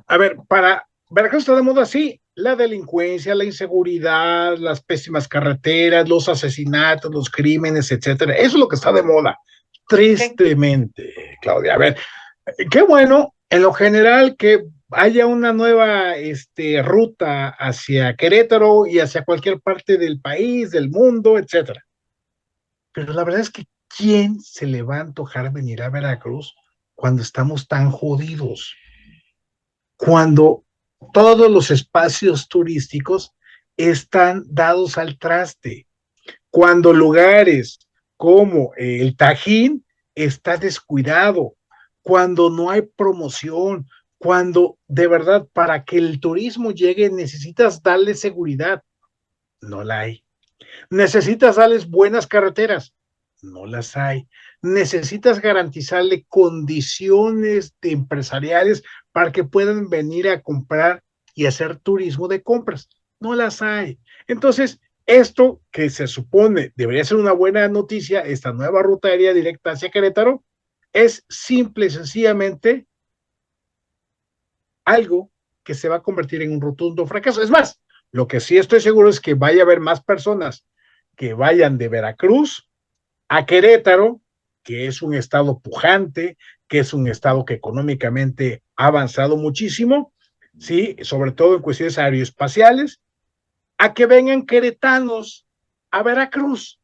a ver, para Veracruz está de moda, sí, la delincuencia, la inseguridad, las pésimas carreteras, los asesinatos, los crímenes, etcétera. Eso es lo que está de moda. Ok. Tristemente, Claudia. A ver, qué bueno, en lo general, que haya una nueva ruta hacia Querétaro y hacia cualquier parte del país, del mundo, etcétera. Pero la verdad es que ¿quién se le va a antojar venir a Veracruz cuando estamos tan jodidos? Cuando todos los espacios turísticos están dados al traste, cuando lugares como el Tajín está descuidado, cuando no hay promoción, cuando de verdad para que el turismo llegue necesitas darle seguridad, no la hay. Necesitas darles buenas carreteras, no las hay. Necesitas garantizarle condiciones de empresariales para que puedan venir a comprar y hacer turismo de compras, no las hay. Entonces, esto que se supone debería ser una buena noticia, esta nueva ruta aérea directa hacia Querétaro, es simple y sencillamente algo que se va a convertir en un rotundo fracaso. Es más, lo que sí estoy seguro es que vaya a haber más personas que vayan de Veracruz a Querétaro, que es un estado pujante, que es un estado que económicamente ha avanzado muchísimo, sí, sobre todo en cuestiones aeroespaciales, a que vengan queretanos a Veracruz,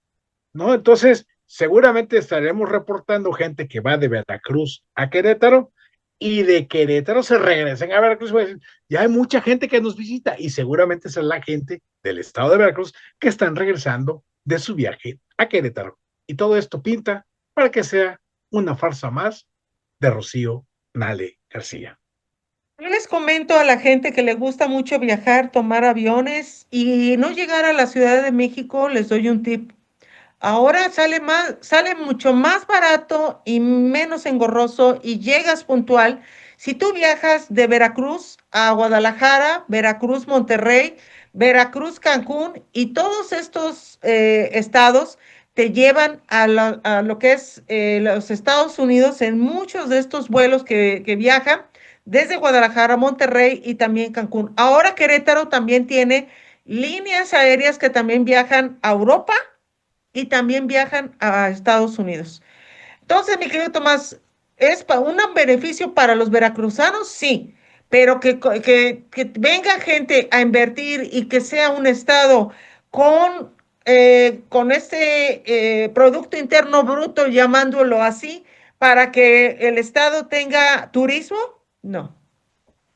¿no? Entonces, seguramente estaremos reportando gente que va de Veracruz a Querétaro y de Querétaro se regresen a Veracruz. Pues, ya hay mucha gente que nos visita y seguramente será la gente del estado de Veracruz que están regresando de su viaje a Querétaro. Y todo esto pinta para que sea una farsa más de Rocío Nale García. Yo les comento a la gente que le gusta mucho viajar, tomar aviones y no llegar a la Ciudad de México, les doy un tip. Ahora sale mucho más barato y menos engorroso y llegas puntual. Si tú viajas de Veracruz a Guadalajara, Veracruz, Monterrey, Veracruz, Cancún y todos estos estados te llevan a lo que es los Estados Unidos en muchos de estos vuelos que viajan desde Guadalajara, Monterrey y también Cancún. Ahora Querétaro también tiene líneas aéreas que también viajan a Europa y también viajan a Estados Unidos. Entonces, mi querido Tomás, ¿es un beneficio para los veracruzanos? Sí, pero que venga gente a invertir y que sea un estado con este Producto Interno Bruto, llamándolo así, para que el estado tenga turismo, no.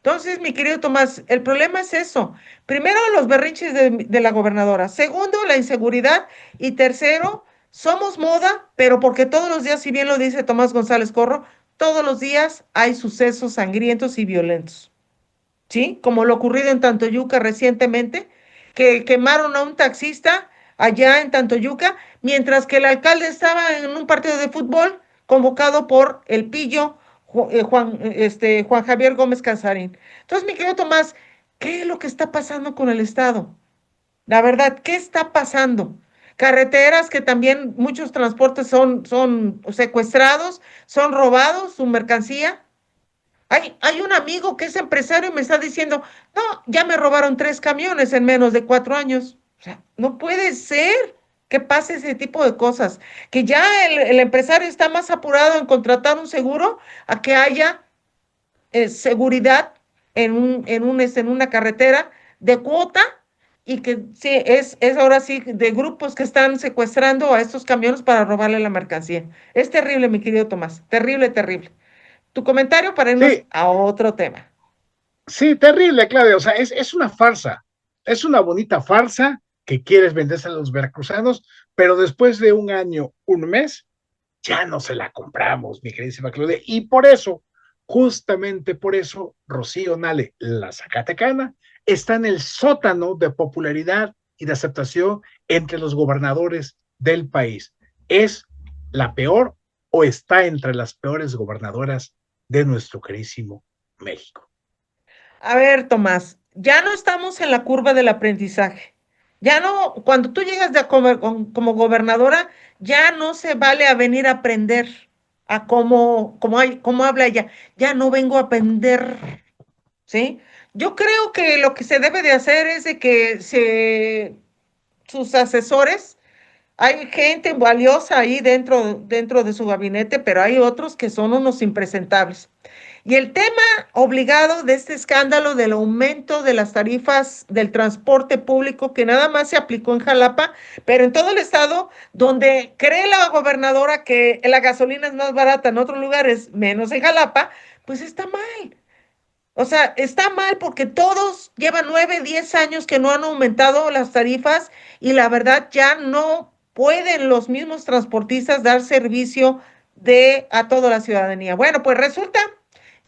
Entonces, mi querido Tomás, el problema es eso. Primero, los berrinches de la gobernadora. Segundo, la inseguridad. Y tercero, somos moda, pero porque todos los días, si bien lo dice Tomás González Corro, todos los días hay sucesos sangrientos y violentos. ¿Sí? Como lo ocurrido en Tantoyuca recientemente, que quemaron a un taxista allá en Tantoyuca, mientras que el alcalde estaba en un partido de fútbol convocado por el pillo Juan Javier Gómez Casarín. Entonces, mi querido Tomás, ¿qué es lo que está pasando con el Estado? La verdad, ¿qué está pasando? Carreteras que también muchos transportes son secuestrados, son robados, su mercancía. Hay un amigo que es empresario y me está diciendo, no, ya me robaron 3 camiones en menos de 4 años. O sea, no puede ser que pase ese tipo de cosas, que ya el empresario está más apurado en contratar un seguro a que haya seguridad en una carretera de cuota y que sí, es ahora sí de grupos que están secuestrando a estos camiones para robarle la mercancía. Es terrible, mi querido Tomás, terrible, terrible. Tu comentario para irnos Sí, a otro tema. sí, terrible, Claudia. O sea, es una farsa. Es una bonita farsa que quieres venderse a los veracruzanos, pero después de un año, un mes, ya no se la compramos, mi queridísima Claudia. Y por eso, justamente por eso, Rocío Nale, la Zacatecana, está en el sótano de popularidad y de aceptación entre los gobernadores del país. ¿Es la peor o está entre las peores gobernadoras de nuestro querísimo México? A ver, Tomás, ya no estamos en la curva del aprendizaje. Ya no, cuando tú llegas como gobernadora, ya no se vale a venir a aprender a cómo habla ella. Ya no vengo a aprender, ¿sí? Yo creo que lo que se debe de hacer es de que sus asesores, hay gente valiosa ahí dentro de su gabinete, pero hay otros que son unos impresentables. Y el tema obligado de este escándalo del aumento de las tarifas del transporte público, que nada más se aplicó en Jalapa, pero en todo el estado, donde cree la gobernadora que la gasolina es más barata en otros lugares, menos en Jalapa, pues está mal. O sea, está mal porque todos llevan 9, 10 años que no han aumentado las tarifas y la verdad ya no pueden los mismos transportistas dar servicio a toda la ciudadanía. Bueno, pues resulta,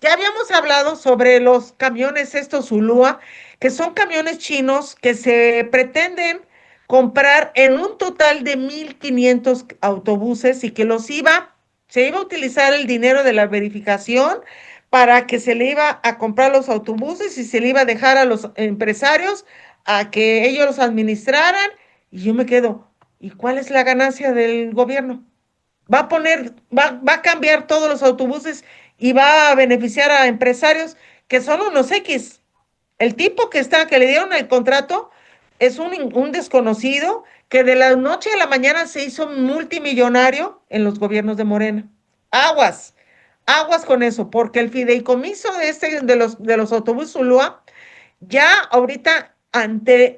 ya habíamos hablado sobre los camiones estos Zulúa, que son camiones chinos que se pretenden comprar en un total de 1,500 autobuses y que se iba a utilizar el dinero de la verificación para que se le iba a comprar los autobuses y se le iba a dejar a los empresarios a que ellos los administraran. Y yo me quedo, ¿y cuál es la ganancia del gobierno? Va a cambiar todos los autobuses y va a beneficiar a empresarios que son unos X. El tipo que le dieron el contrato es un desconocido que de la noche a la mañana se hizo multimillonario en los gobiernos de Morena. Aguas, aguas con eso, porque el fideicomiso de los autobuses Zulúa, ya ahorita ante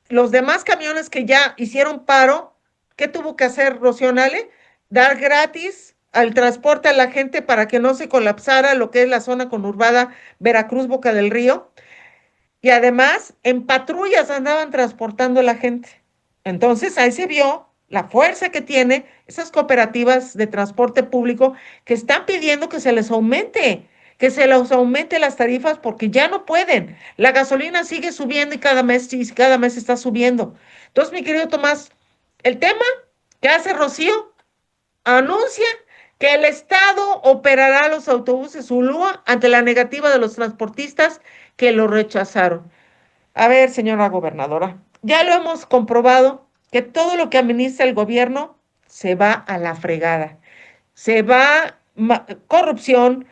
los demás camiones que ya hicieron paro, ¿qué tuvo que hacer Rocío Nale? Dar gratis al transporte a la gente para que no se colapsara lo que es la zona conurbada Veracruz, Boca del Río. Y además, en patrullas andaban transportando a la gente. Entonces, ahí se vio la fuerza que tiene esas cooperativas de transporte público que están pidiendo que se les aumente las tarifas porque ya no pueden. La gasolina sigue subiendo y cada mes está subiendo. Entonces, mi querido Tomás, el tema que hace Rocío anuncia que el Estado operará los autobuses Ulúa ante la negativa de los transportistas que lo rechazaron. A ver, señora gobernadora, ya lo hemos comprobado que todo lo que administra el gobierno se va a la fregada. Se va corrupción,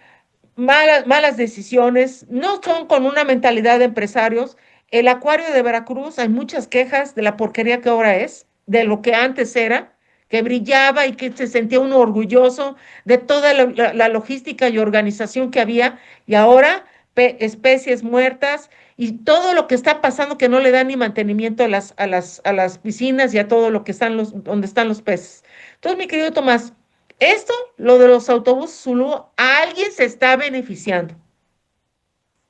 malas decisiones, no son con una mentalidad de empresarios. El acuario de Veracruz, hay muchas quejas de la porquería que ahora es, de lo que antes era, que brillaba y que se sentía uno orgulloso de toda la logística y organización que había, y ahora especies muertas y todo lo que está pasando que no le da ni mantenimiento a las piscinas y a todo lo que están donde están los peces. Entonces, mi querido Tomás, esto, lo de los autobuses Zulu, a alguien se está beneficiando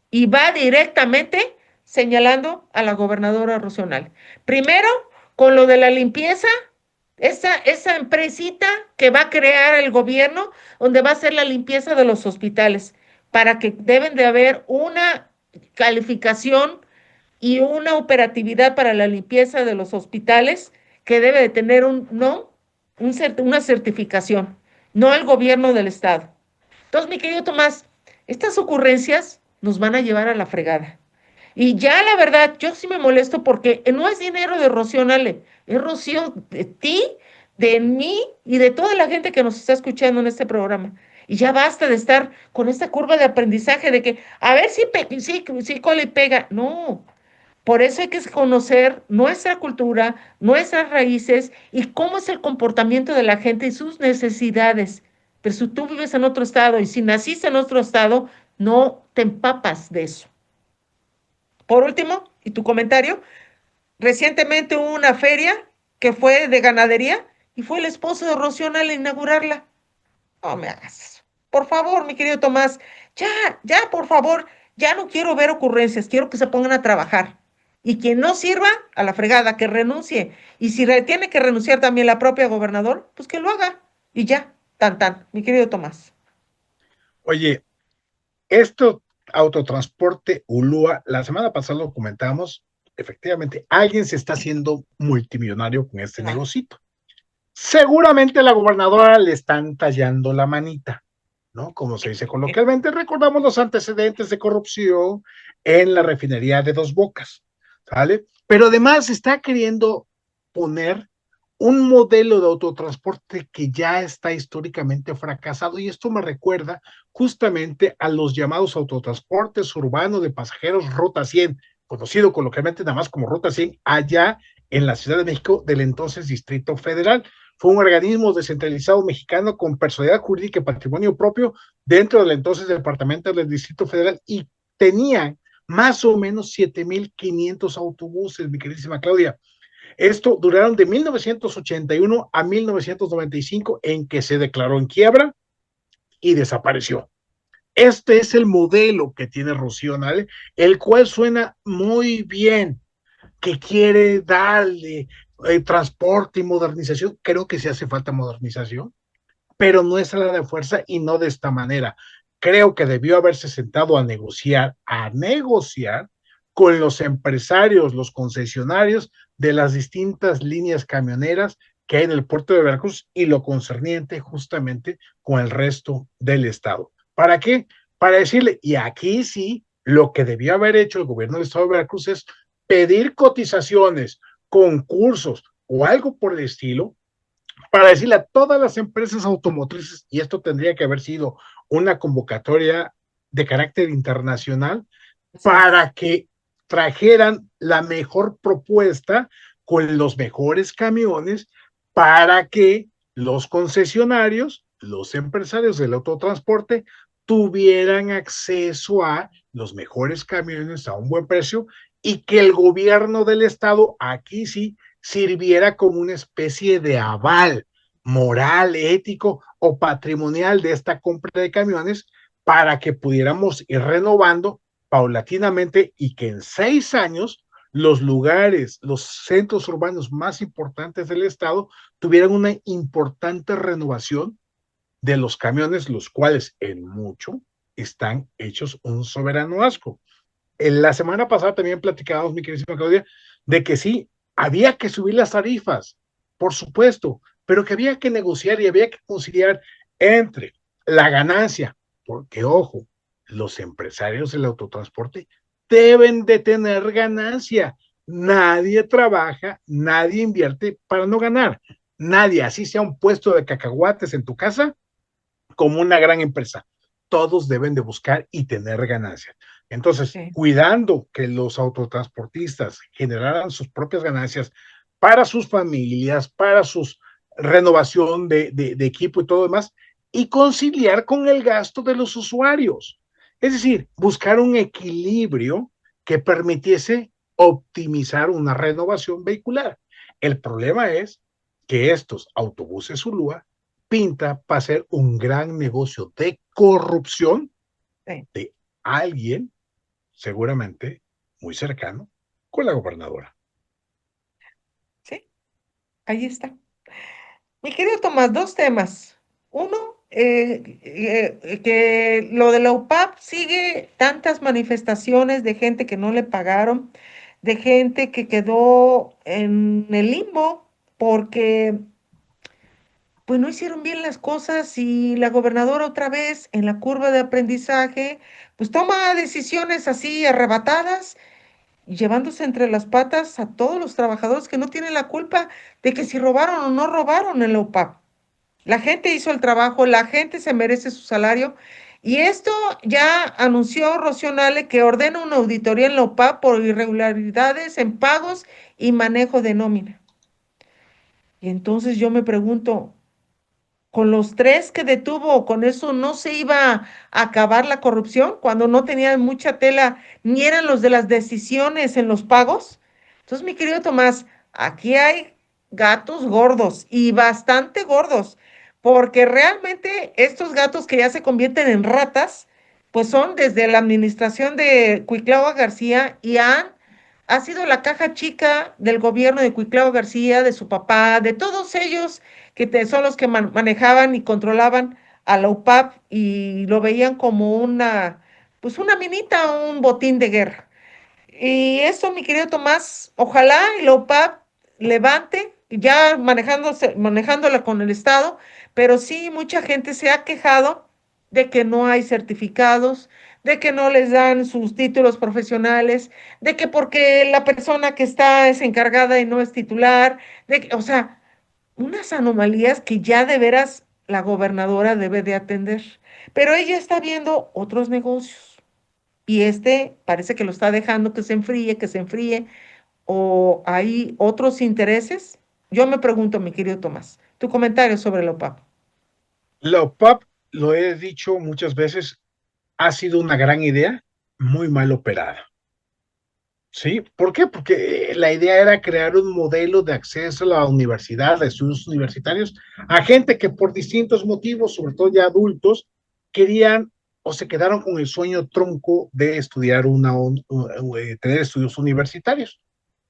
y va directamente señalando a la gobernadora Rocional. Primero, con lo de la limpieza, esa empresita que va a crear el gobierno, donde va a hacer la limpieza de los hospitales, para que deben de haber una calificación y una operatividad para la limpieza de los hospitales que debe de tener no, una certificación, no el gobierno del estado. Entonces, mi querido Tomás, estas ocurrencias nos van a llevar a la fregada. Y ya la verdad, yo sí me molesto porque no es dinero de Rocío Nale, es Rocío de ti, de mí y de toda la gente que nos está escuchando en este programa. Y ya basta de estar con esta curva de aprendizaje de que a ver si cola y pega. No, por eso hay que conocer nuestra cultura, nuestras raíces y cómo es el comportamiento de la gente y sus necesidades. Pero si tú vives en otro estado y si naciste en otro estado, no te empapas de eso. Por último, y tu comentario, recientemente hubo una feria que fue de ganadería y fue el esposo de Rocío al inaugurarla. No me hagas eso. Por favor, mi querido Tomás, ya, ya, por favor, ya no quiero ver ocurrencias, quiero que se pongan a trabajar. Y quien no sirva, a la fregada, que renuncie. Y si tiene que renunciar también la propia gobernador, pues que lo haga. Y ya, tan, mi querido Tomás. Oye, esto autotransporte Ulúa, la semana pasada lo comentamos, efectivamente, alguien se está haciendo multimillonario con este Claro. negocito. Seguramente la gobernadora le están tallando la manita, ¿no? Como se dice coloquialmente, recordamos los antecedentes de corrupción en la refinería de Dos Bocas, ¿sale? Pero además está queriendo poner un modelo de autotransporte que ya está históricamente fracasado y esto me recuerda justamente a los llamados autotransportes urbanos de pasajeros Ruta 100, conocido coloquialmente nada más como Ruta 100, allá en la Ciudad de México del entonces Distrito Federal. Fue un organismo descentralizado mexicano con personalidad jurídica y patrimonio propio dentro del entonces Departamento del Distrito Federal y tenían más o menos 7,500 autobuses, mi queridísima Claudia. Esto duraron de 1981 a 1995 en que se declaró en quiebra y desapareció. Este es el modelo que tiene Rocío Nale, el cual suena muy bien, que quiere darle transporte y modernización. Creo que sí hace falta modernización, pero no es a la de fuerza y no de esta manera. Creo que debió haberse sentado a negociar con los empresarios, los concesionarios de las distintas líneas camioneras que hay en el puerto de Veracruz y lo concerniente justamente con el resto del estado. ¿Para qué? Para decirle, y aquí sí, lo que debió haber hecho el gobierno del estado de Veracruz es pedir cotizaciones, concursos o algo por el estilo para decirle a todas las empresas automotrices, y esto tendría que haber sido una convocatoria de carácter internacional, Así es. para que trajeran la mejor propuesta con los mejores camiones para que los concesionarios, los empresarios del autotransporte, tuvieran acceso a los mejores camiones a un buen precio y que el gobierno del estado aquí sí sirviera como una especie de aval moral, ético o patrimonial de esta compra de camiones para que pudiéramos ir renovando paulatinamente y que en 6 años los lugares, los centros urbanos más importantes del estado tuvieran una importante renovación de los camiones, los cuales en mucho están hechos un soberano asco. En la semana pasada también platicábamos, mi queridísima Claudia, de que sí, había que subir las tarifas, por supuesto, pero que había que negociar y había que conciliar entre la ganancia, porque ojo, los empresarios del autotransporte deben de tener ganancia. Nadie trabaja, nadie invierte para no ganar. Nadie, así sea un puesto de cacahuates en tu casa, como una gran empresa. todos deben de buscar y tener ganancias. Entonces, Sí, cuidando que los autotransportistas generaran sus propias ganancias para sus familias, para su renovación de equipo y todo demás, y conciliar con el gasto de los usuarios. Es decir, buscar un equilibrio que permitiese optimizar una renovación vehicular. El problema es que estos autobuses Ulúa pinta para ser un gran negocio de corrupción sí, de alguien, seguramente muy cercano, con la gobernadora. sí, ahí está. Mi querido Tomás, dos temas. Uno, que lo de la UPAP sigue tantas manifestaciones de gente que no le pagaron, de gente que quedó en el limbo porque pues no hicieron bien las cosas y la gobernadora otra vez en la curva de aprendizaje, pues toma decisiones así arrebatadas, llevándose entre las patas a todos los trabajadores que no tienen la culpa de que si robaron o no robaron en la UPAP. La gente hizo el trabajo, la gente se merece su salario. Y esto ya anunció Rocío Nale que ordena una auditoría en la UPAP por irregularidades en pagos y manejo de nómina. Y entonces yo me pregunto, con los tres que detuvo, con eso no se iba a acabar la corrupción cuando no tenían mucha tela, ni eran los de las decisiones en los pagos. Entonces, mi querido Tomás, aquí hay gatos gordos y bastante gordos, porque realmente estos gatos que ya se convierten en ratas, pues son desde la administración de Cuitlava García y ha sido la caja chica del gobierno de Cuitlava García, de su papá, de todos ellos son los que manejaban y controlaban a la UPAP y lo veían como pues una minita, un botín de guerra. Y eso, mi querido Tomás, ojalá y la UPAP levante, ya manejándola con el Estado, pero sí mucha gente se ha quejado de que no hay certificados, de que no les dan sus títulos profesionales, de que porque la persona que está es encargada y no es titular, o sea, unas anomalías que ya de veras la gobernadora debe de atender. Pero ella está viendo otros negocios y este parece que lo está dejando que se enfríe, o hay otros intereses. Yo me pregunto, mi querido Tomás, tu comentario sobre la OPAP. La OPAP, lo he dicho muchas veces, ha sido una gran idea, muy mal operada. ¿Sí? ¿Por qué? Porque la idea era crear un modelo de acceso a la universidad, a estudios universitarios, a gente que por distintos motivos, sobre todo ya adultos, querían o se quedaron con el sueño tronco de estudiar tener estudios universitarios.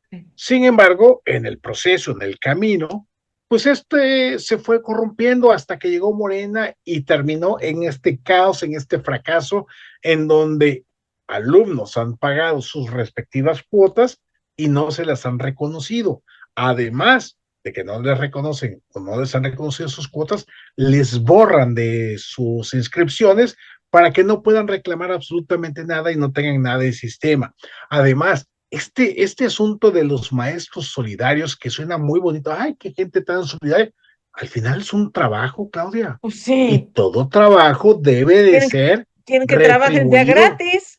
Sí. Sin embargo, en el proceso, en el camino, pues este se fue corrompiendo hasta que llegó Morena y terminó en este caos, en este fracaso, en donde alumnos han pagado sus respectivas cuotas y no se las han reconocido. Además de que no les reconocen o no les han reconocido sus cuotas, les borran de sus inscripciones para que no puedan reclamar absolutamente nada y no tengan nada de sistema. Además, este asunto de los maestros solidarios, que suena muy bonito, ay, qué gente tan solidaria, al final es un trabajo, Claudia, Pues y sí, todo trabajo debe de quieren, ser quieren que trabajen de a retribuido. gratis.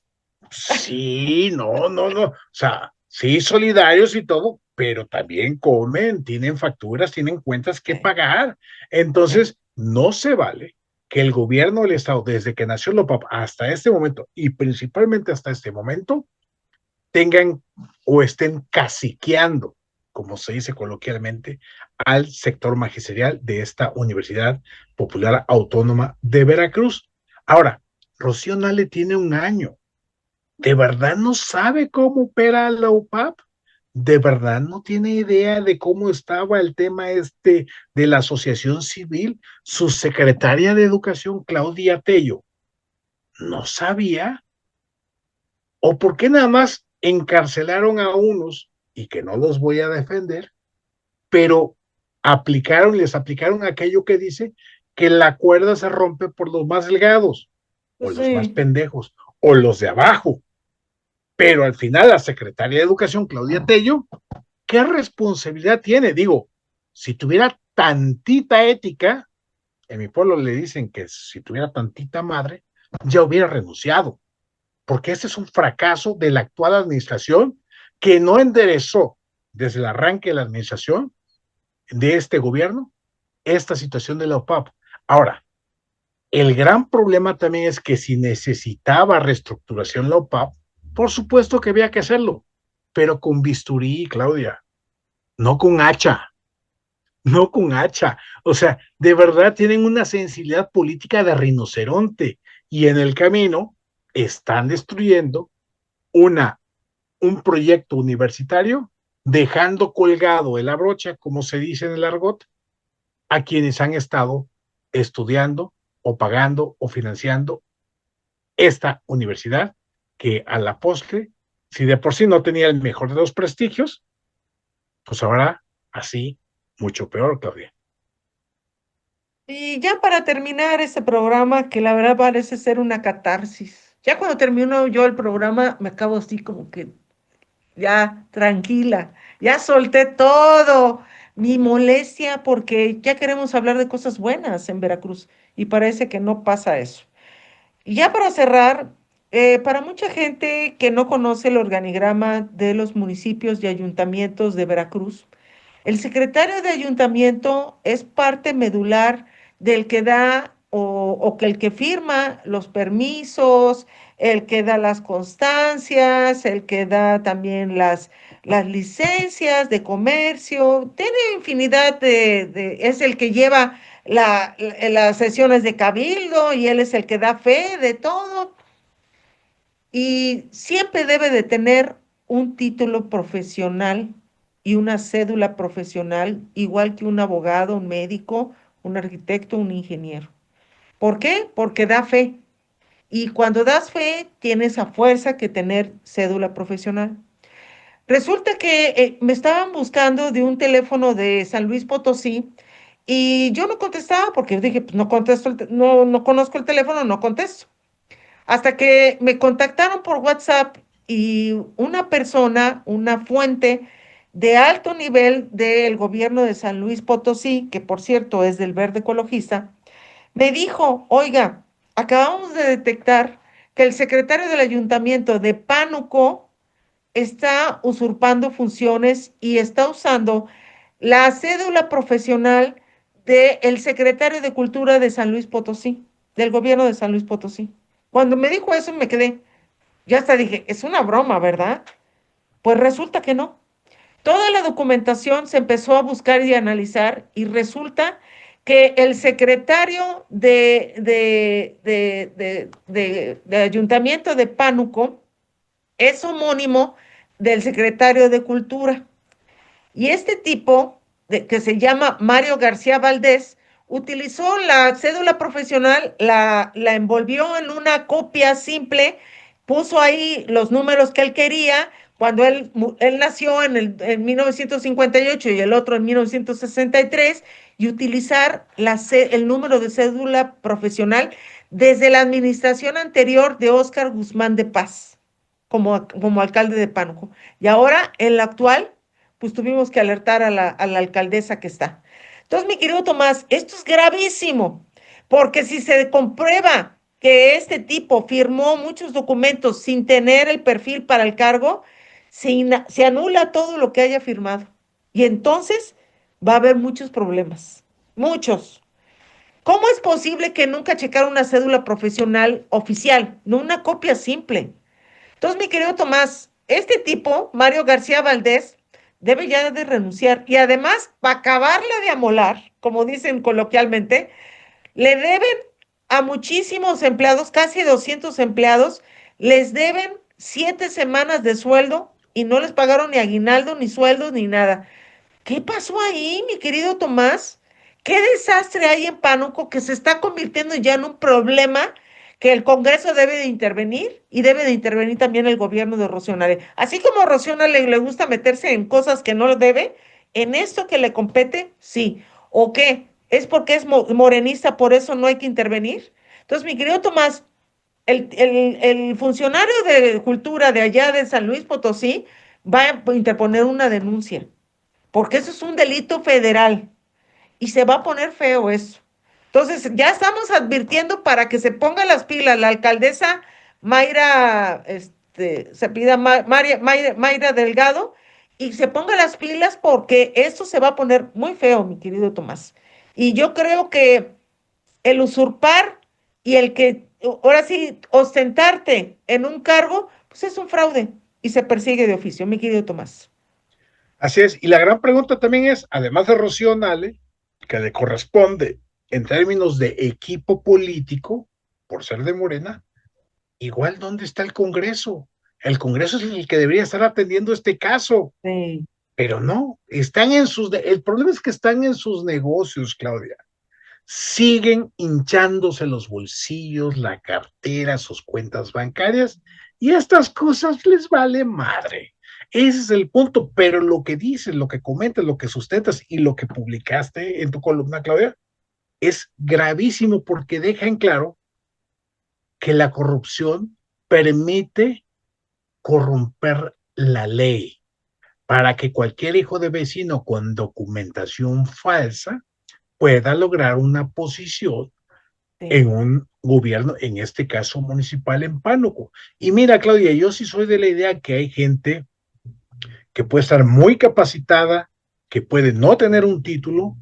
Sí, no, o sea, sí, solidarios y todo, pero también comen, tienen facturas, tienen cuentas que Sí, pagar. sí. Entonces, no se vale que el gobierno del Estado, desde que nació Lopap hasta este momento, y principalmente hasta este momento, tengan o estén caciqueando, como se dice coloquialmente, al sector magisterial de esta Universidad Popular Autónoma de Veracruz. Ahora, Rocío Nale tiene un año. ¿De verdad no sabe cómo opera la UPAP? ¿De verdad no tiene idea de cómo estaba el tema este de la asociación civil? Su secretaria de Educación, Claudia Tello, no sabía. ¿O por qué nada más encarcelaron a unos, y que no los voy a defender, pero les aplicaron aquello que dice que la cuerda se rompe por los más delgados, o Pues los más sí, pendejos, o los de abajo? Pero al final la secretaria de Educación, Claudia Tello, ¿qué responsabilidad tiene? Digo, si tuviera tantita ética, en mi pueblo le dicen que si tuviera tantita madre, ya hubiera renunciado, porque ese es un fracaso de la actual administración que no enderezó desde el arranque de la administración de este gobierno esta situación de la OPAP. Ahora, el gran problema también es que si necesitaba reestructuración la OPAP, por supuesto que había que hacerlo, pero con bisturí, Claudia, no con hacha, no con hacha. O sea, de verdad tienen una sensibilidad política de rinoceronte y en el camino están destruyendo una, un proyecto universitario, dejando colgado de la brocha, como se dice en el argot, a quienes han estado estudiando o pagando o financiando esta universidad, que a la postre, si de por sí no tenía el mejor de los prestigios, pues ahora así mucho peor, Claudia. Y ya para terminar este programa, que la verdad parece ser una catarsis. Ya cuando termino yo el programa, me acabo así como que ya tranquila, ya solté todo mi molestia porque ya queremos hablar de cosas buenas en Veracruz y parece que no pasa eso. Y ya para cerrar, para mucha gente que no conoce el organigrama de los municipios y ayuntamientos de Veracruz, el secretario de ayuntamiento es parte medular del que da o que el que firma los permisos, el que da las constancias, el que da también las licencias de comercio, tiene infinidad es el que lleva las sesiones de cabildo y él es el que da fe de todo y siempre debe de tener un título profesional y una cédula profesional, igual que un abogado, un médico, un arquitecto, un ingeniero. ¿Por qué? Porque da fe. Y cuando das fe, tienes a fuerza que tener cédula profesional. Resulta que me estaban buscando de un teléfono de San Luis Potosí y yo no contestaba porque dije, pues no contesto, no conozco el teléfono, no contesto. Hasta que me contactaron por WhatsApp y una persona, una fuente de alto nivel del gobierno de San Luis Potosí, que por cierto es del Verde Ecologista, me dijo, oiga, acabamos de detectar que el secretario del ayuntamiento de Pánuco está usurpando funciones y está usando la cédula profesional del secretario de Cultura de San Luis Potosí, del gobierno de San Luis Potosí. Cuando me dijo eso me quedé, ya hasta dije, es una broma, ¿verdad? Pues resulta que no. Toda la documentación se empezó a buscar y analizar y resulta que el secretario de ayuntamiento de Pánuco es homónimo del secretario de Cultura. Y este tipo, que se llama Mario García Valdés, utilizó la cédula profesional, la envolvió en una copia simple, puso ahí los números que él quería. Cuando él nació en 1958 y el otro en 1963, y utilizar el número de cédula profesional desde la administración anterior de Óscar Guzmán de Paz como alcalde de Pánuco. Y ahora, en la actual, pues tuvimos que alertar a la alcaldesa que está. Entonces, mi querido Tomás, esto es gravísimo, porque si se comprueba que este tipo firmó muchos documentos sin tener el perfil para el cargo, se anula todo lo que haya firmado. Y entonces va a haber muchos problemas, muchos. ¿Cómo es posible que nunca checaron una cédula profesional oficial, no una copia simple? Entonces, mi querido Tomás, este tipo, Mario García Valdés, debe ya de renunciar. Y además, para acabarla de amolar, como dicen coloquialmente, le deben a muchísimos empleados, casi 200 empleados, les deben 7 semanas de sueldo y no les pagaron ni aguinaldo, ni sueldos, ni nada. ¿Qué pasó ahí, mi querido Tomás? ¿Qué desastre hay en Pánuco que se está convirtiendo ya en un problema que el Congreso debe de intervenir y debe de intervenir también el gobierno de Rocío Nale? Así como a Rocío Nale le gusta meterse en cosas que no lo debe, en esto que le compete, sí. ¿O qué? ¿Es porque es morenista, por eso no hay que intervenir? Entonces, mi querido Tomás, el funcionario de cultura de allá de San Luis Potosí va a interponer una denuncia porque eso es un delito federal y se va a poner feo eso. Entonces, ya estamos advirtiendo para que se ponga las pilas la alcaldesa Mayra, se pida Mayra Delgado, y se ponga las pilas porque esto se va a poner muy feo, mi querido Tomás. Y yo creo que el usurpar y el que, ahora sí, ostentarte en un cargo, pues es un fraude y se persigue de oficio, mi querido Tomás. Así es, y la gran pregunta también es, además de Rocío Nale, que le corresponde en términos de equipo político, por ser de Morena, igual, ¿dónde está el Congreso? El Congreso es el que debería estar atendiendo este caso, Sí, pero no, están en el problema es que están en sus negocios, Claudia. Siguen hinchándose los bolsillos, la cartera, sus cuentas bancarias, y estas cosas les vale madre. Ese es el punto, pero lo que dices, lo que comentas, lo que sustentas y lo que publicaste en tu columna, Claudia, es gravísimo porque deja en claro que la corrupción permite corromper la ley para que cualquier hijo de vecino con documentación falsa pueda lograr una posición en sí, un gobierno, en este caso municipal en Pánuco. Y mira, Claudia, yo sí soy de la idea que hay gente que puede estar muy capacitada, que puede no tener un título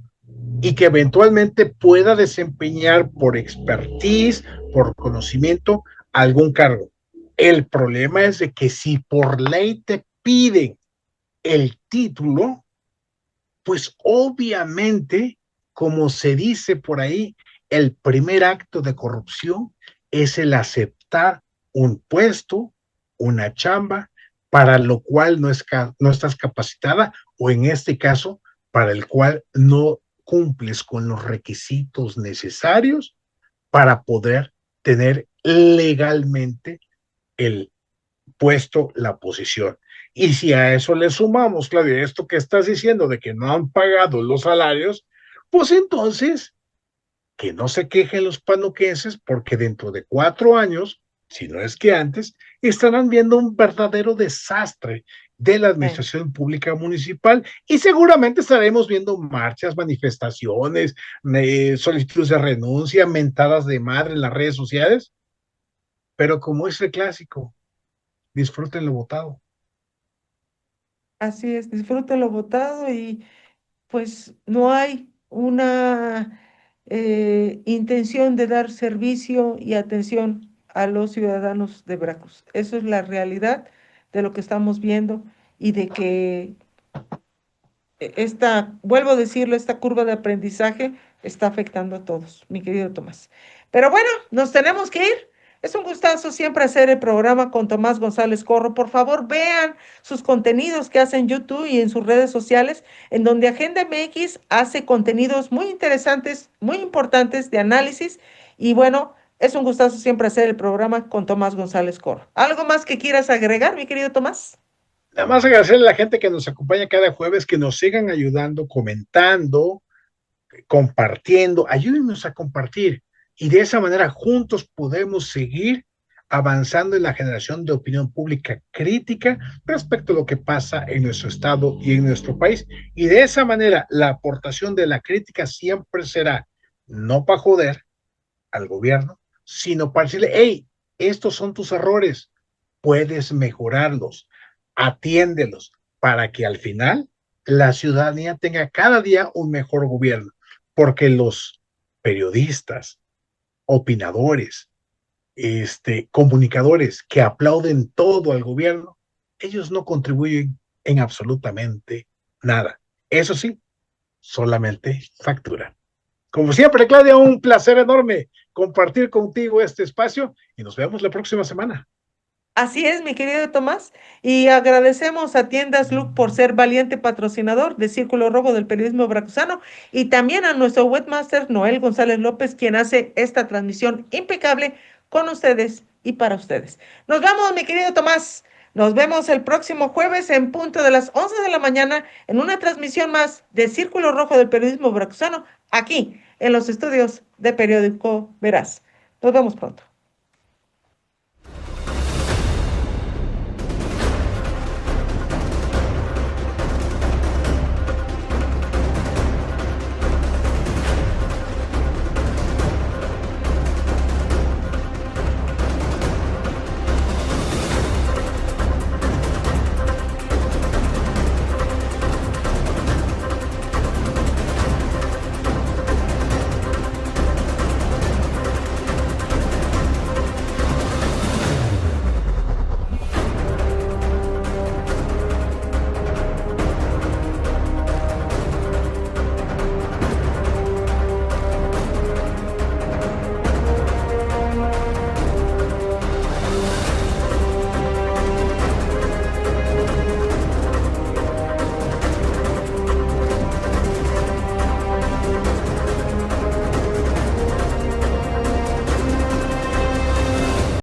y que eventualmente pueda desempeñar por expertise, por conocimiento, algún cargo. El problema es de que si por ley te piden el título, pues obviamente, como se dice por ahí, el primer acto de corrupción es el aceptar un puesto, una chamba, para lo cual no estás capacitada o en este caso, para el cual no cumples con los requisitos necesarios para poder tener legalmente el puesto, la posición. Y si a eso le sumamos, Claudia, esto que estás diciendo de que no han pagado los salarios, pues entonces que no se quejen los panuquenses porque dentro de 4 años, si no es que antes, estarán viendo un verdadero desastre de la sí. administración pública municipal y seguramente estaremos viendo marchas, manifestaciones, solicitudes de renuncia, mentadas de madre en las redes sociales, pero como es el clásico, disfruten lo votado. Así es, disfruta lo votado y pues no hay una intención de dar servicio y atención a los ciudadanos de Veracruz. Eso es la realidad de lo que estamos viendo y de que vuelvo a decirlo, esta curva de aprendizaje está afectando a todos, mi querido Tomás. Pero bueno, nos tenemos que ir. Es un gustazo siempre hacer el programa con Tomás González Corro. Por favor, vean sus contenidos que hace en YouTube y en sus redes sociales, en donde Agenda MX hace contenidos muy interesantes, muy importantes de análisis. Y bueno, es un gustazo siempre hacer el programa con Tomás González Corro. ¿Algo más que quieras agregar, mi querido Tomás? Nada más agradecerle a la gente que nos acompaña cada jueves, que nos sigan ayudando, comentando, compartiendo, ayúdenos a compartir. Y de esa manera juntos podemos seguir avanzando en la generación de opinión pública crítica respecto a lo que pasa en nuestro estado y en nuestro país. Y de esa manera la aportación de la crítica siempre será no para joder al gobierno, sino para decirle, hey, estos son tus errores, puedes mejorarlos, atiéndelos, para que al final la ciudadanía tenga cada día un mejor gobierno, porque los periodistas, opinadores, comunicadores que aplauden todo al gobierno, ellos no contribuyen en absolutamente nada. Eso sí, solamente facturan. Como siempre, Claudia, un placer enorme compartir contigo este espacio y nos vemos la próxima semana. Así es, mi querido Tomás, y agradecemos a Tiendas Look por ser valiente patrocinador de Círculo Rojo del periodismo veracruzano y también a nuestro webmaster Noel González López, quien hace esta transmisión impecable con ustedes y para ustedes. Nos vamos, mi querido Tomás. Nos vemos el próximo jueves en punto de las 11 de la mañana en una transmisión más de Círculo Rojo del periodismo veracruzano aquí en los estudios de Periódico Veraz. Nos vemos pronto.